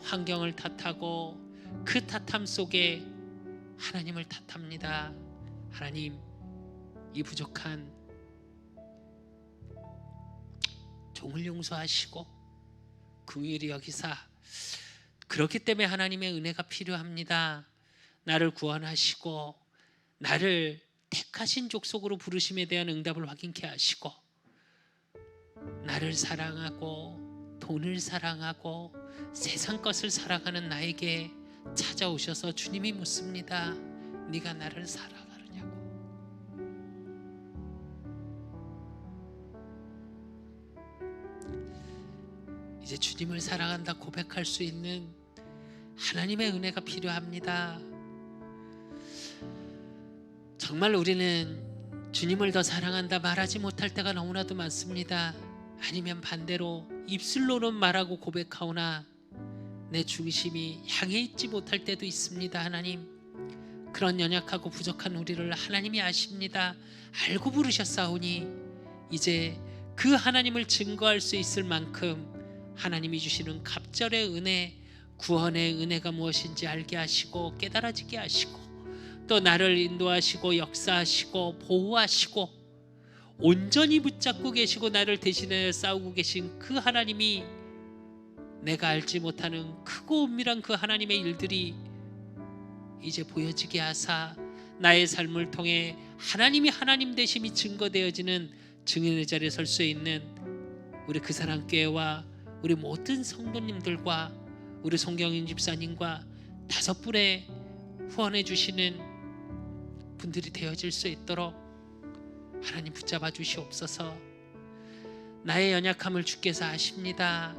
환경을 탓하고 그 탓함 속에 하나님을 탓합니다. 하나님, 이 부족한 종을 용서하시고 긍휼히 여기사, 그렇기 때문에 하나님의 은혜가 필요합니다. 나를 구원하시고 나를 택하신 족속으로 부르심에 대한 응답을 확인케 하시고, 나를 사랑하고 돈을 사랑하고 세상 것을 사랑하는 나에게 찾아오셔서 주님이 묻습니다. 네가 나를 사랑하느냐고. 이제 주님을 사랑한다 고백할 수 있는 하나님의 은혜가 필요합니다. 정말 우리는 주님을 더 사랑한다 말하지 못할 때가 너무나도 많습니다. 아니면 반대로 입술로는 말하고 고백하오나 내 중심이 향해 있지 못할 때도 있습니다. 하나님, 그런 연약하고 부족한 우리를 하나님이 아십니다. 알고 부르셨사오니 이제 그 하나님을 증거할 수 있을 만큼 하나님이 주시는 갑절의 은혜, 구원의 은혜가 무엇인지 알게 하시고 깨달아지게 하시고, 또 나를 인도하시고 역사하시고 보호하시고 온전히 붙잡고 계시고 나를 대신해 싸우고 계신 그 하나님이 내가 알지 못하는 크고 은밀한 그 하나님의 일들이 이제 보여지게 하사 나의 삶을 통해 하나님이 하나님 되심이 증거되어지는 증인의 자리에 설 수 있는 우리 그 사랑 교회와 우리 모든 성도님들과 우리 송경인 집사님과 5분의 후원해 주시는 분들이 되어질 수 있도록 하나님 붙잡아 주시옵소서. 나의 연약함을 주께서 아십니다.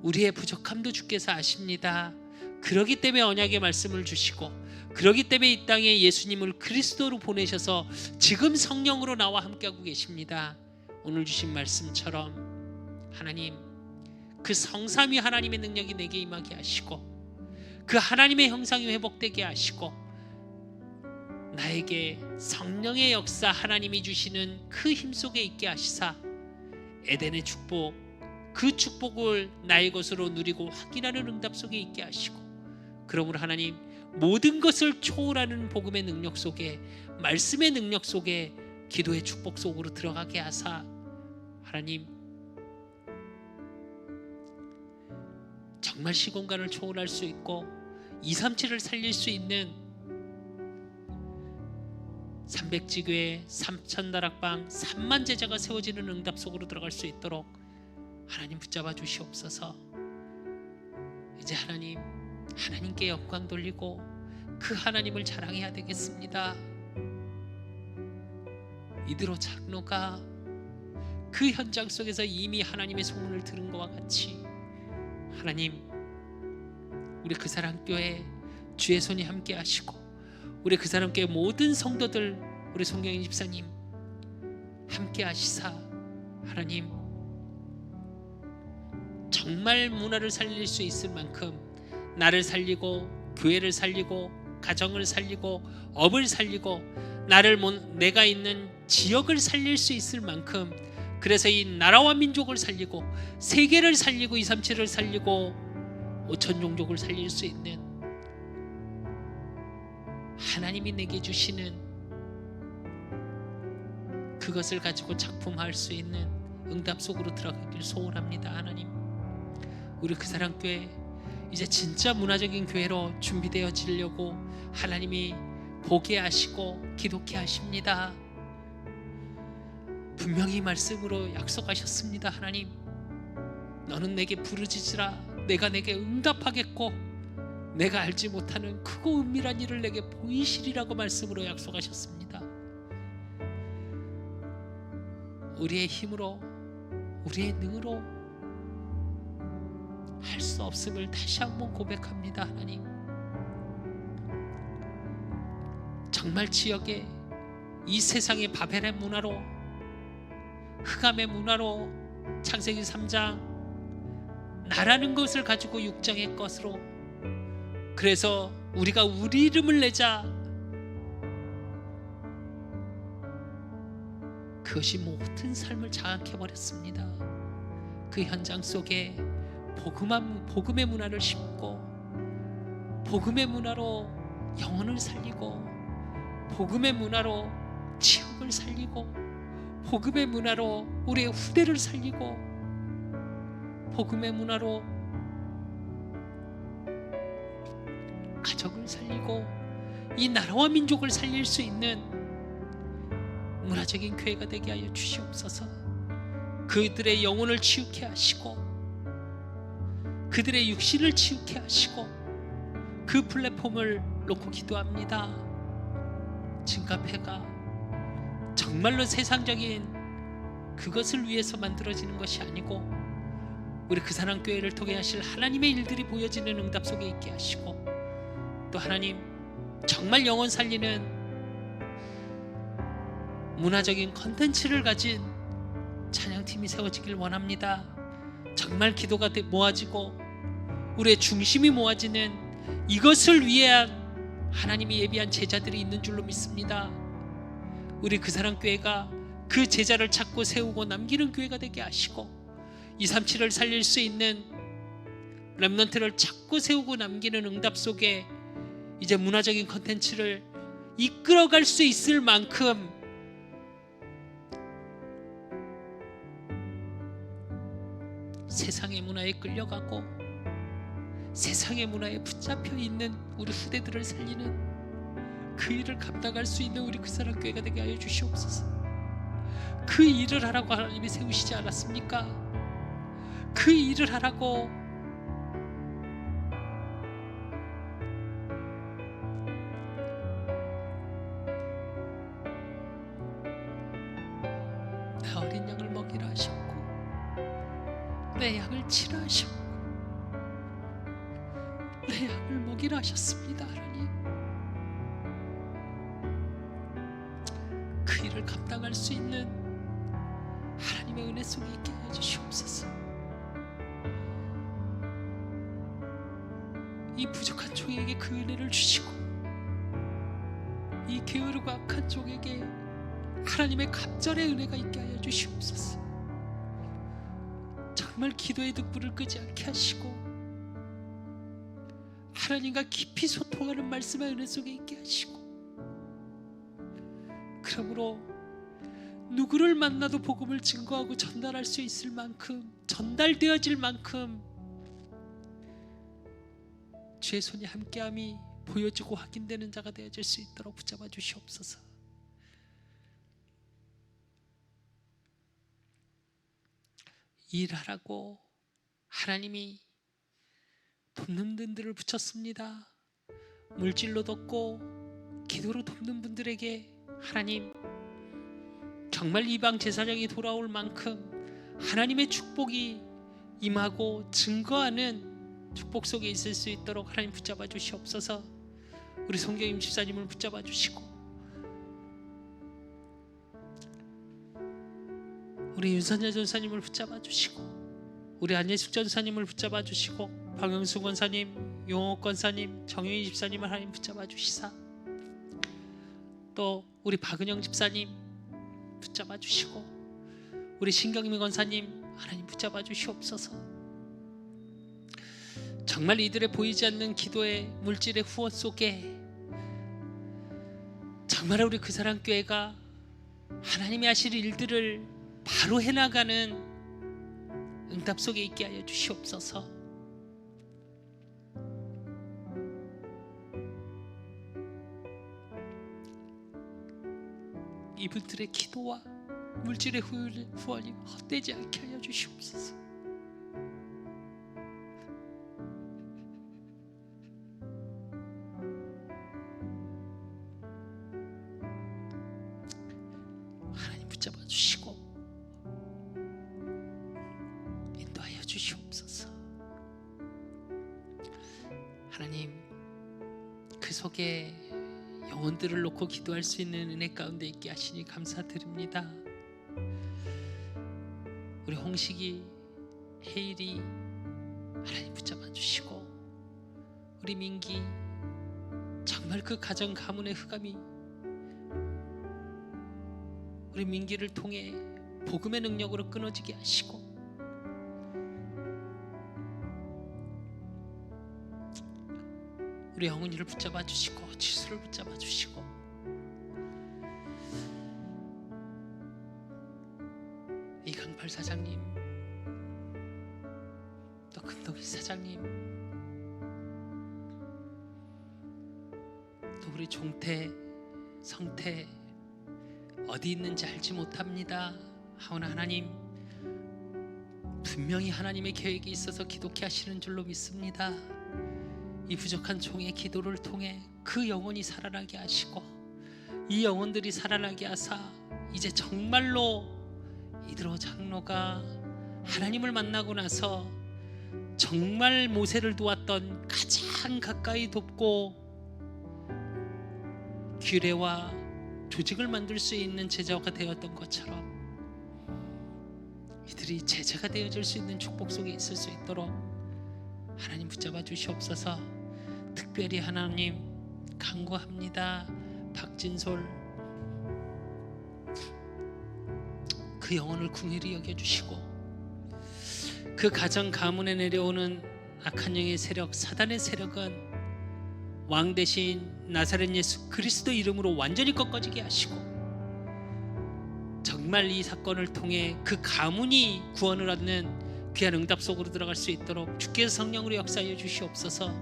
우리의 부족함도 주께서 아십니다. 그러기 때문에 언약의 말씀을 주시고, 그러기 때문에 이 땅에 예수님을 그리스도로 보내셔서 지금 성령으로 나와 함께하고 계십니다. 오늘 주신 말씀처럼 하나님, 그 성삼위 하나님의 능력이 내게 임하게 하시고 그 하나님의 형상이 회복되게 하시고 나에게 성령의 역사, 하나님이 주시는 그 힘 속에 있게 하시사 에덴의 축복, 그 축복을 나의 것으로 누리고 확인하는 응답 속에 있게 하시고, 그러므로 하나님 모든 것을 초월하는 복음의 능력 속에, 말씀의 능력 속에, 기도의 축복 속으로 들어가게 하사 하나님 정말 시공간을 초월할 수 있고 237을 살릴 수 있는 300지교회 3,000다락방 3만 제자가 세워지는 응답 속으로 들어갈 수 있도록 하나님 붙잡아 주시옵소서. 이제 하나님께 영광 돌리고 그 하나님을 자랑해야 되겠습니다. 이드로 장로가 그 현장 속에서 이미 하나님의 소문을 들은 것과 같이 하나님, 우리 그 사랑교회 주의 손이 함께 하시고 우리 그 사랑교회 모든 성도들, 우리 송경인 집사님 함께 하시사 하나님 정말 문화를 살릴 수 있을 만큼 나를 살리고 교회를 살리고 가정을 살리고 업을 살리고 내가 있는 지역을 살릴 수 있을 만큼, 그래서 이 나라와 민족을 살리고 세계를 살리고 237을 살리고 5천 종족을 살릴 수 있는 하나님이 내게 주시는 그것을 가지고 작품할 수 있는 응답 속으로 들어가길 소원합니다. 하나님, 우리 그 사랑교회 이제 진짜 문화적인 교회로 준비되어지려고 하나님이 보게 하시고 기도케 하십니다. 분명히 말씀으로 약속하셨습니다. 하나님, 너는 내게 부르짖으라 내가 내게 응답하겠고 내가 알지 못하는 크고 은밀한 일을 내게 보이시리라고 말씀으로 약속하셨습니다. 우리의 힘으로 우리의 능으로 할 수 없음을 다시 한번 고백합니다. 하나님, 정말 지역에 이 세상의 바벨의 문화로, 흑암의 문화로, 창세기 3장 나라는 것을 가지고 6장의 것으로, 그래서 우리가 우리 이름을 내자, 그것이 모든 삶을 장악해버렸습니다. 그 현장 속에 복음의 문화를 심고 복음의 문화로 영혼을 살리고 복음의 문화로 지역을 살리고 복음의 문화로 우리의 후대를 살리고 복음의 문화로 가족을 살리고 이 나라와 민족을 살릴 수 있는 문화적인 교회가 되게 하여 주시옵소서. 그들의 영혼을 치유케 하시고 그들의 육신을 치유케 하시고 그 플랫폼을 놓고 기도합니다. 증가패가 정말로 세상적인 그것을 위해서 만들어지는 것이 아니고 우리 그 사람 교회를 통해 하실 하나님의 일들이 보여지는 응답 속에 있게 하시고, 또 하나님 정말 영혼 살리는 문화적인 컨텐츠를 가진 찬양팀이 세워지길 원합니다. 정말 기도가 모아지고 우리의 중심이 모아지는 이것을 위한 하나님이 예비한 제자들이 있는 줄로 믿습니다. 우리 그 사람 교회가 그 제자를 찾고 세우고 남기는 교회가 되게 하시고 237을 살릴 수 있는 렘넌트를 찾고 세우고 남기는 응답 속에 이제 문화적인 컨텐츠를 이끌어갈 수 있을 만큼 세상의 문화에 끌려가고 세상의 문화에 붙잡혀 있는 우리 후대들을 살리는 그 일을 감당할 수 있는 우리 그 사람 교회가 되게 하여 주시옵소서. 그 일을 하라고 하나님이 세우시지 않았습니까? 그 일을 하라고 내 어린 양을 먹이라 하셨고 내 양을 치라 하셨고 내 양을 먹이라 하셨습니다. 하나님, 그 일을 감당할 수 있는 하나님의 은혜 속에 있게 하여 주시옵소서. 이 부족한 종에게 그 은혜를 주시고 이 게으르고 악한 종에게 하나님의 갑절의 은혜가 있게 하여 주시옵소서. 정말 기도의 등불을 끄지 않게 하시고 하나님과 깊이 소통하는 말씀의 은혜 속에 있게 하시고, 그러므로 누구를 만나도 복음을 증거하고 전달할 수 있을 만큼, 전달되어질 만큼 주의 손이 함께함이 보여지고 확인되는 자가 되어질 수 있도록 붙잡아 주시옵소서. 일하라고 하나님이 돕는 분들을 붙였습니다. 물질로 돕고 기도로 돕는 분들에게 하나님 정말 이방 제사장이 돌아올 만큼 하나님의 축복이 임하고 증거하는 축복 속에 있을 수 있도록 하나님 붙잡아 주시옵소서. 우리 송경임 집사님을 붙잡아 주시고 우리 윤선재 전사님을 붙잡아 주시고 우리 안예숙 전사님을 붙잡아 주시고 박영수 권사님, 용옥 권사님, 정유희 집사님을 하나님 붙잡아 주시사, 또 우리 박은영 집사님 붙잡아 주시고 우리 신경미 권사님 하나님 붙잡아 주시옵소서. 정말 이들의 보이지 않는 기도의 물질의 후원 속에 정말 우리 그 사람 교회가 하나님이 하실 일들을 바로 해나가는 응답 속에 있게 하여 주시옵소서. 이분들의 기도와 물질의 후원이 헛되지 않게 하여 주시옵소서. 하나님 붙잡아 주시고 인도하여 주시옵소서. 하나님, 그 속에 영혼들을 놓고 기도할 수 있는 은혜 가운데 있게 하시니 감사드립니다. 우리 홍식이, 혜일이 하나님 붙잡아 주시고 우리 민기 정말 그 가정 가문의 흑암이 우리 민기를 통해 복음의 능력으로 끊어지게 하시고 우리 영훈이를 붙잡아 주시고 지수를 붙잡아 주시고 이강팔 사장님 우리 사장님, 또 우리 종태, 성태 어디 있는지 알지 못합니다. 하오나 하나님, 분명히 하나님의 계획이 있어서 기독케 하시는 줄로 믿습니다. 이 부족한 종의 기도를 통해 그 영혼이 살아나게 하시고, 이 영혼들이 살아나게 하사 이제 정말로 이드로 장로가 하나님을 만나고 나서 정말 모세를 도왔던 가장 가까이 돕고 규례와 조직을 만들 수 있는 제자가 되었던 것처럼 이들이 제자가 되어질 수 있는 축복 속에 있을 수 있도록 하나님 붙잡아 주시옵소서. 특별히 하나님 간구합니다. 박진솔 그 영혼을 긍휼히 여겨주시고, 그 가정 가문에 내려오는 악한 영의 세력, 사단의 세력은 왕 대신 나사렛 예수 그리스도 이름으로 완전히 꺾어지게 하시고, 정말 이 사건을 통해 그 가문이 구원을 얻는 귀한 응답 속으로 들어갈 수 있도록 주께서 성령으로 역사하여 주시옵소서.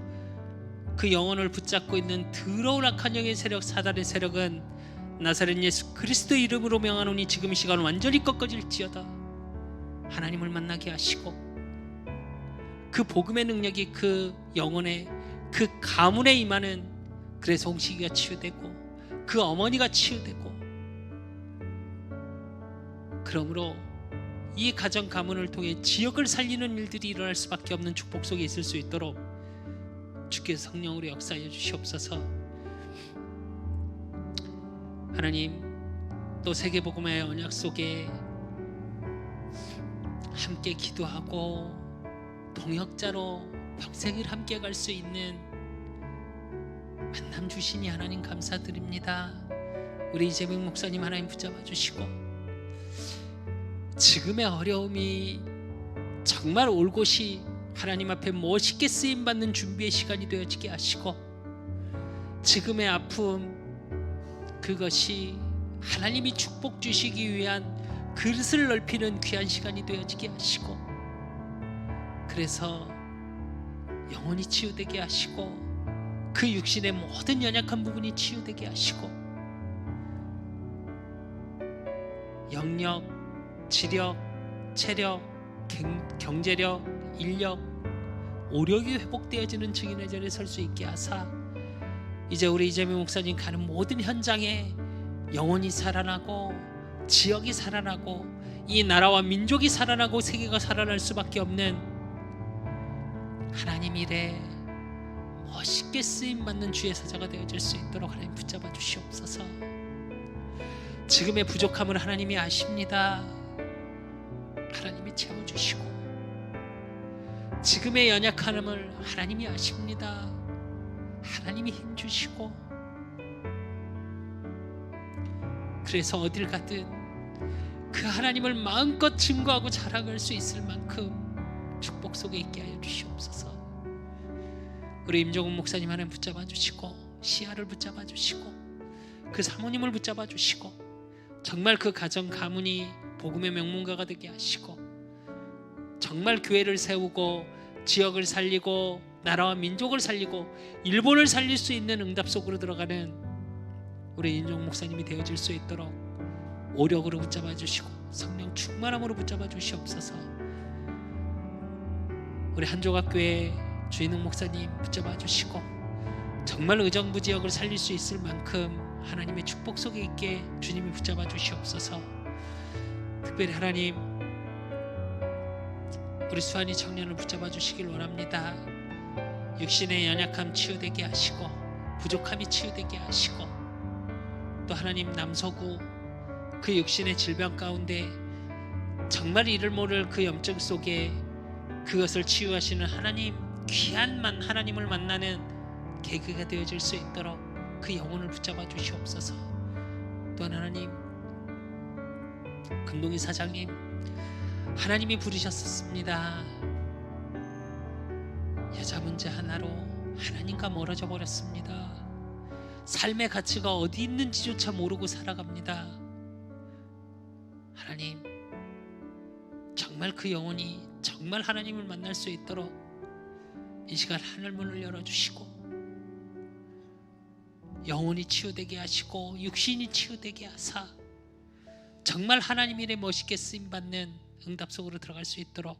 그 영혼을 붙잡고 있는 더러운 악한 영의 세력, 사단의 세력은 나사렛 예수 그리스도 이름으로 명하노니 지금 이 시간 완전히 꺾어질지어다. 하나님을 만나게 하시고, 그 복음의 능력이 그 영혼의 그 가문에 임하는, 그래서 홍식이가 치유되고 그 어머니가 치유되고, 그러므로 이 가정 가문을 통해 지역을 살리는 일들이 일어날 수밖에 없는 축복 속에 있을 수 있도록 주께서 성령으로 역사하여 주시옵소서. 하나님, 또 세계복음의 언약 속에 함께 기도하고 동역자로 평생을 함께 갈 수 있는 만남 주시니 하나님 감사드립니다. 우리 이재명 목사님 하나님 붙잡아 주시고, 지금의 어려움이 정말 올 곳이 하나님 앞에 멋있게 쓰임받는 준비의 시간이 되어지게 하시고, 지금의 아픔 그것이 하나님이 축복 주시기 위한 그릇을 넓히는 귀한 시간이 되어지게 하시고, 그래서 영혼이 치유되게 하시고 그 육신의 모든 연약한 부분이 치유되게 하시고, 영력, 지력, 체력, 경제력, 인력, 오력이 회복되어지는 증인의 자리에 설 수 있게 하사, 이제 우리 이재명 목사님 가는 모든 현장에 영혼이 살아나고 지역이 살아나고 이 나라와 민족이 살아나고 세계가 살아날 수밖에 없는 하나님 일에 멋있게 쓰임받는 주의 사자가 되어질 수 있도록 하나님 붙잡아 주시옵소서. 지금의 부족함을 하나님이 아십니다. 하나님이 채워주시고, 지금의 연약함을 하나님이 아십니다. 하나님이 힘주시고, 그래서 어딜 가든 그 하나님을 마음껏 증거하고 자랑할 수 있을 만큼 축복 속에 있게 하여 주시옵소서. 우리 임종훈 목사님 하나님 붙잡아 주시고, 시야를 붙잡아 주시고, 그 사모님을 붙잡아 주시고, 정말 그 가정 가문이 복음의 명문가가 되게 하시고, 정말 교회를 세우고 지역을 살리고 나라와 민족을 살리고 일본을 살릴 수 있는 응답 속으로 들어가는 우리 임종훈 목사님이 되어질 수 있도록 오력으로 붙잡아 주시고 성령 충만함으로 붙잡아 주시옵소서. 우리 한조각교회 주인웅 목사님 붙잡아 주시고, 정말 의정부 지역을 살릴 수 있을 만큼 하나님의 축복 속에 있게 주님이 붙잡아 주시옵소서. 특별히 하나님, 우리 수환이 청년을 붙잡아 주시길 원합니다. 육신의 연약함 치유되게 하시고 부족함이 치유되게 하시고, 또 하나님 남서구 그 육신의 질병 가운데 정말 이를 모를 그 염증 속에 그것을 치유하시는 하나님, 귀한만 하나님을 만나는 계기가 되어질 수 있도록 그 영혼을 붙잡아 주시옵소서. 또한 하나님, 금동희 사장님 하나님이 부르셨었습니다. 여자 문제 하나로 하나님과 멀어져 버렸습니다. 삶의 가치가 어디 있는지조차 모르고 살아갑니다. 하나님, 정말 그 영혼이 정말 하나님을 만날 수 있도록 이 시간 하늘문을 열어주시고 영혼이 치유되게 하시고 육신이 치유되게 하사 정말 하나님 일에 멋있게 쓰임받는 응답 속으로 들어갈 수 있도록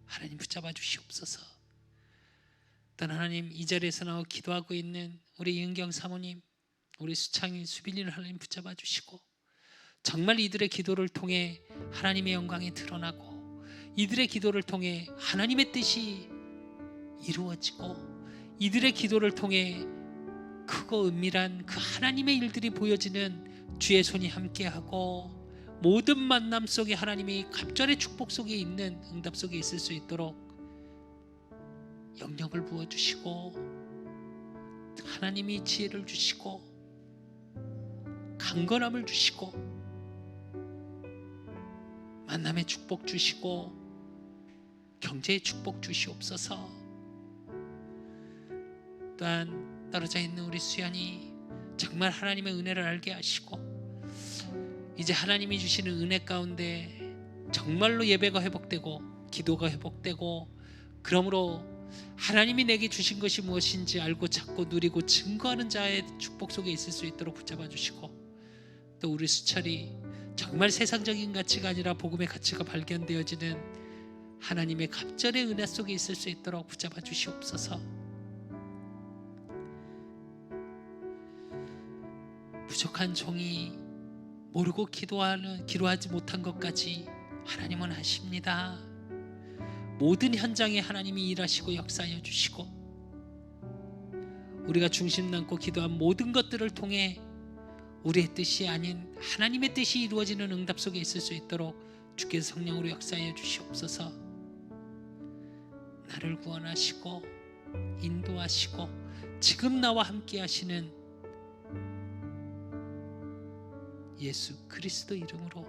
하나님 붙잡아 주시옵소서. 또 하나님, 이 자리에서 나와 기도하고 있는 우리 이은경 사모님, 우리 수창인, 수빈이를 하나님 붙잡아 주시고 정말 이들의 기도를 통해 하나님의 영광이 드러나고 이들의 기도를 통해 하나님의 뜻이 이루어지고 이들의 기도를 통해 크고 은밀한 그 하나님의 일들이 보여지는 주의 손이 함께하고 모든 만남 속에 하나님이 갑절의 축복 속에 있는 응답 속에 있을 수 있도록 영역을 부어주시고 하나님이 지혜를 주시고 강건함을 주시고 만남의 축복 주시고 경제의 축복 주시옵소서. 또한 떨어져 있는 우리 수연이 정말 하나님의 은혜를 알게 하시고 이제 하나님이 주시는 은혜 가운데 정말로 예배가 회복되고 기도가 회복되고 그러므로 하나님이 내게 주신 것이 무엇인지 알고 찾고 누리고 증거하는 자의 축복 속에 있을 수 있도록 붙잡아 주시고 또 우리 수철이 정말 세상적인 가치가 아니라 복음의 가치가 발견되어지는 하나님의 갑절의 은혜 속에 있을 수 있도록 붙잡아 주시옵소서. 부족한 종이 모르고 기도하지 못한 것까지 하나님은 하십니다. 모든 현장에 하나님이 일하시고 역사하여 주시고 우리가 중심 담고 기도한 모든 것들을 통해 우리의 뜻이 아닌 하나님의 뜻이 이루어지는 응답 속에 있을 수 있도록 주께서 성령으로 역사하여 주시옵소서. 나를 구원하시고 인도하시고 지금 나와 함께 하시는 예수 그리스도 이름으로